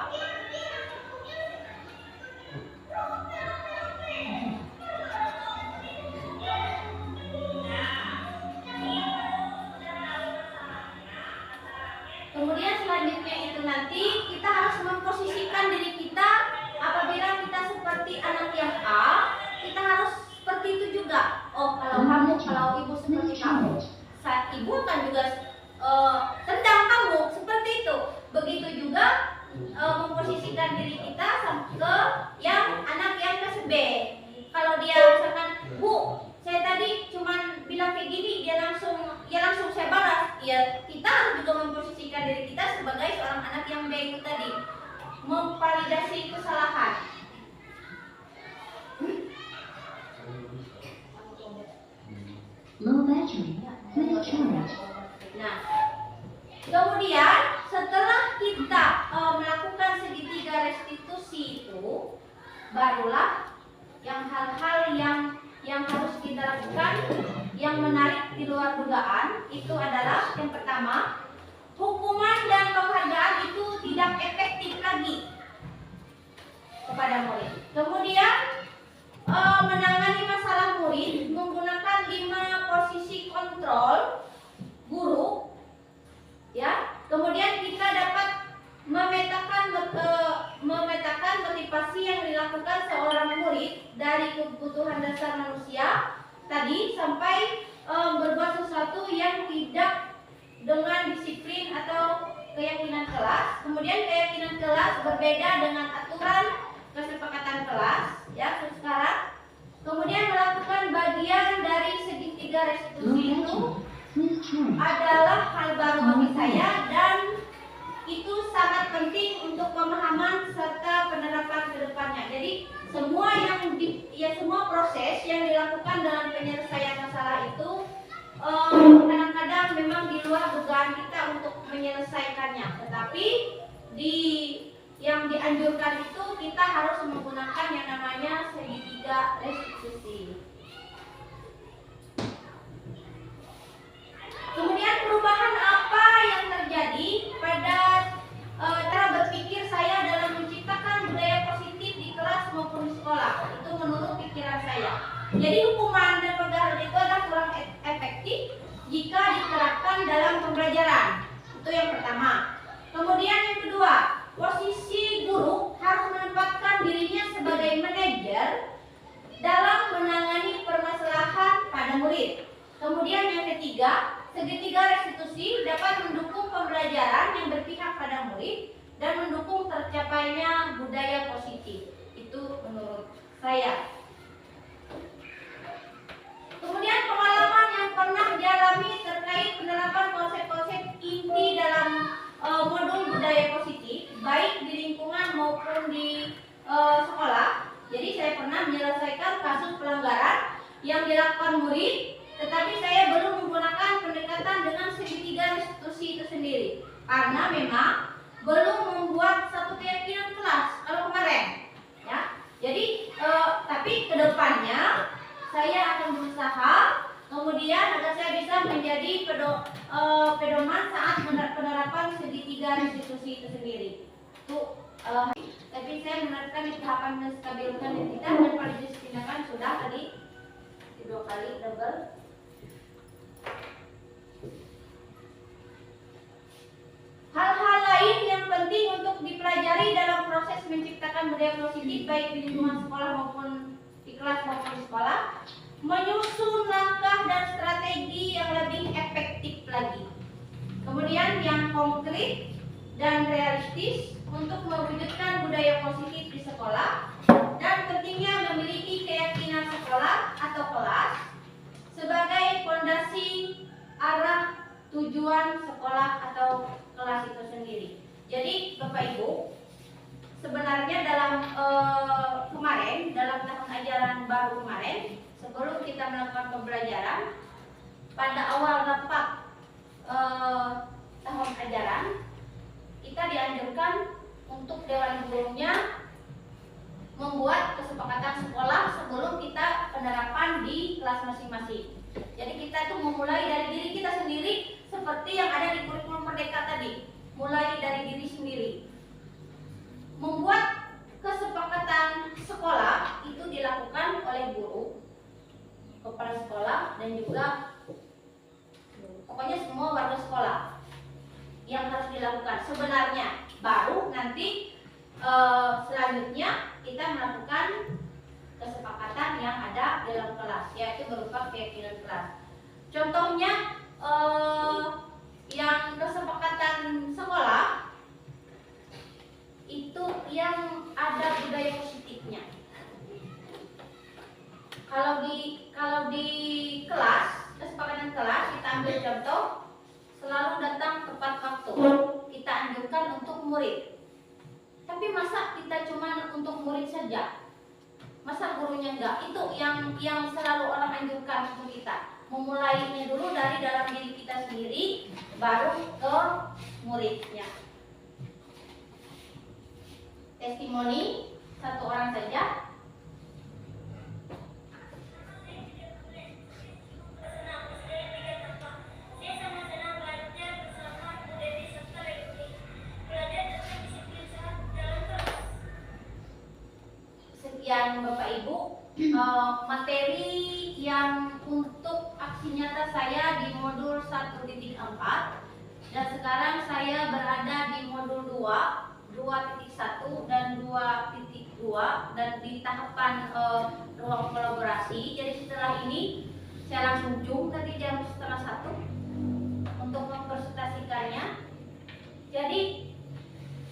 Kemudian selanjutnya itu nanti kita harus memposisikan diri kita. Apabila kita seperti anak yang A, kita harus seperti itu juga. Oh, kalau ibu seperti kamu, saat ibu kan juga tendang kamu seperti itu. Begitu juga memposisikan diri kita ke yang anak yang kelas B. Kalau dia misalkan, Bu, saya tadi cuma bilang kayak gini, dia langsung saya balas. Ya, kita harus juga memposisikan diri kita sebagai seorang anak yang B itu tadi. Memvalidasi kesalahan. Attention, please charge. Nah, kemudian setelah kita melakukan segitiga restitusi itu, barulah yang hal-hal yang harus kita lakukan yang menarik di luar dugaan itu adalah yang pertama, hukuman dan penghargaan itu tidak efektif lagi kepada murid. Kemudian menangani masalah murid menggunakan 5 posisi kontrol guru, ya. Kemudian kita dapat memetakan motivasi yang dilakukan seorang murid dari kebutuhan dasar manusia tadi sampai berbuat sesuatu yang tidak dengan disiplin atau keyakinan kelas. Kemudian keyakinan kelas berbeda dengan aturan kesepakatan kelas, ya, sekarang. Kemudian melakukan bagian dari segitiga restitusi itu Please charge. adalah hal baru bagi saya dan itu sangat penting untuk pemahaman serta penerapan ke depannya. Jadi semua semua proses yang dilakukan dalam penyelesaian masalah itu kadang-kadang memang di luar dugaan kita untuk menyelesaikannya. Tetapi yang dianjurkan itu kita harus menggunakan yang namanya segitiga restitusi. Kemudian perubahan apa yang terjadi pada cara berpikir saya dalam menciptakan budaya positif di kelas maupun di sekolah? Itu menurut pikiran saya. Jadi hukuman dan penghargaan itu adalah kurang efektif jika diterapkan dalam pembelajaran. Itu yang pertama. Kemudian yang kedua, posisi guru harus menempatkan dirinya sebagai manajer dalam menangani permasalahan pada murid. Kemudian yang ketiga, segitiga restitusi dapat mendukung pembelajaran yang berpihak pada murid dan mendukung tercapainya budaya positif. Itu menurut saya. Kemudian pengalaman yang pernah dialami terkait penerapan konsep-konsep inti dalam modul budaya positif, baik di lingkungan maupun di sekolah. Jadi saya pernah menyelesaikan kasus pelanggaran yang dilakukan murid, tetapi saya belum menggunakan pendekatan dengan segitiga restitusi itu sendiri karena memang belum membuat satu keyakinan kelas kalau kemarin, ya. Jadi tapi kedepannya saya akan berusaha kemudian agar saya bisa menjadi pedoman saat penerapan segitiga restitusi itu sendiri. Tapi saya menerapkan di tahapan menstabilkan identitas dan validasi tindakan sudah tadi 2 kali double. Hal-hal lain yang penting untuk dipelajari dalam proses menciptakan budaya positif baik di lingkungan sekolah maupun di kelas maupun di sekolah, menyusun langkah dan strategi yang lebih efektif lagi. Kemudian yang konkret dan realistis untuk mewujudkan budaya positif di sekolah dan pentingnya memiliki keyakinan sekolah atau kelas sebagai fondasi arah tujuan sekolah atau kelas itu sendiri. Jadi Bapak Ibu, sebenarnya dalam kemarin, dalam tahun ajaran baru kemarin, sebelum kita melakukan pembelajaran, pada awal rapat tahun ajaran, kita dianjurkan untuk dewan gurunya membuat kesepakatan sekolah sebelum kita penerapan di kelas masing-masing. Jadi kita tuh memulai dari diri kita sendiri seperti yang ada di kurikulum Merdeka tadi, mulai dari diri sendiri. Membuat kesepakatan sekolah itu dilakukan oleh guru, kepala sekolah, dan juga pokoknya semua warga sekolah yang harus dilakukan. Sebenarnya baru nanti selanjutnya kita melakukan kesepakatan yang ada dalam kelas, yaitu berupa keyakinan kelas. Contohnya yang kesepakatan sekolah itu yang ada budaya positifnya. Kalau di kelas, kesepakatan kelas, kita ambil contoh, selalu datang tepat waktu. Kita anjurkan untuk murid. Tapi masa kita cuma untuk murid saja? Masa gurunya enggak? Itu yang selalu orang anjurkan untuk kita. Memulainya dulu dari dalam diri kita sendiri, baru ke muridnya. Testimoni satu orang saja. Sekian Bapak Ibu, materi yang untuk aksi nyata saya di modul 1.4, dan sekarang saya berada di modul 2.1 dan 2.2, dan di tahapan ruang kolaborasi. Jadi setelah ini saya langsung zoom nanti jam 12:30 untuk mempresentasikannya. Jadi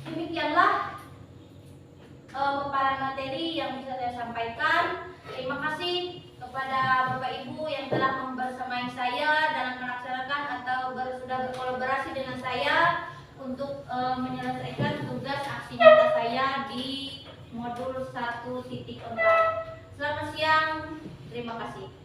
demikianlah paparan materi yang bisa saya sampaikan. Terima kasih kepada Bapak Ibu yang telah membersamai saya dalam melaksanakan atau sudah berkolaborasi dengan saya untuk menyelesaikan tugas aksi nyata saya di modul 1.4. Selamat siang, terima kasih.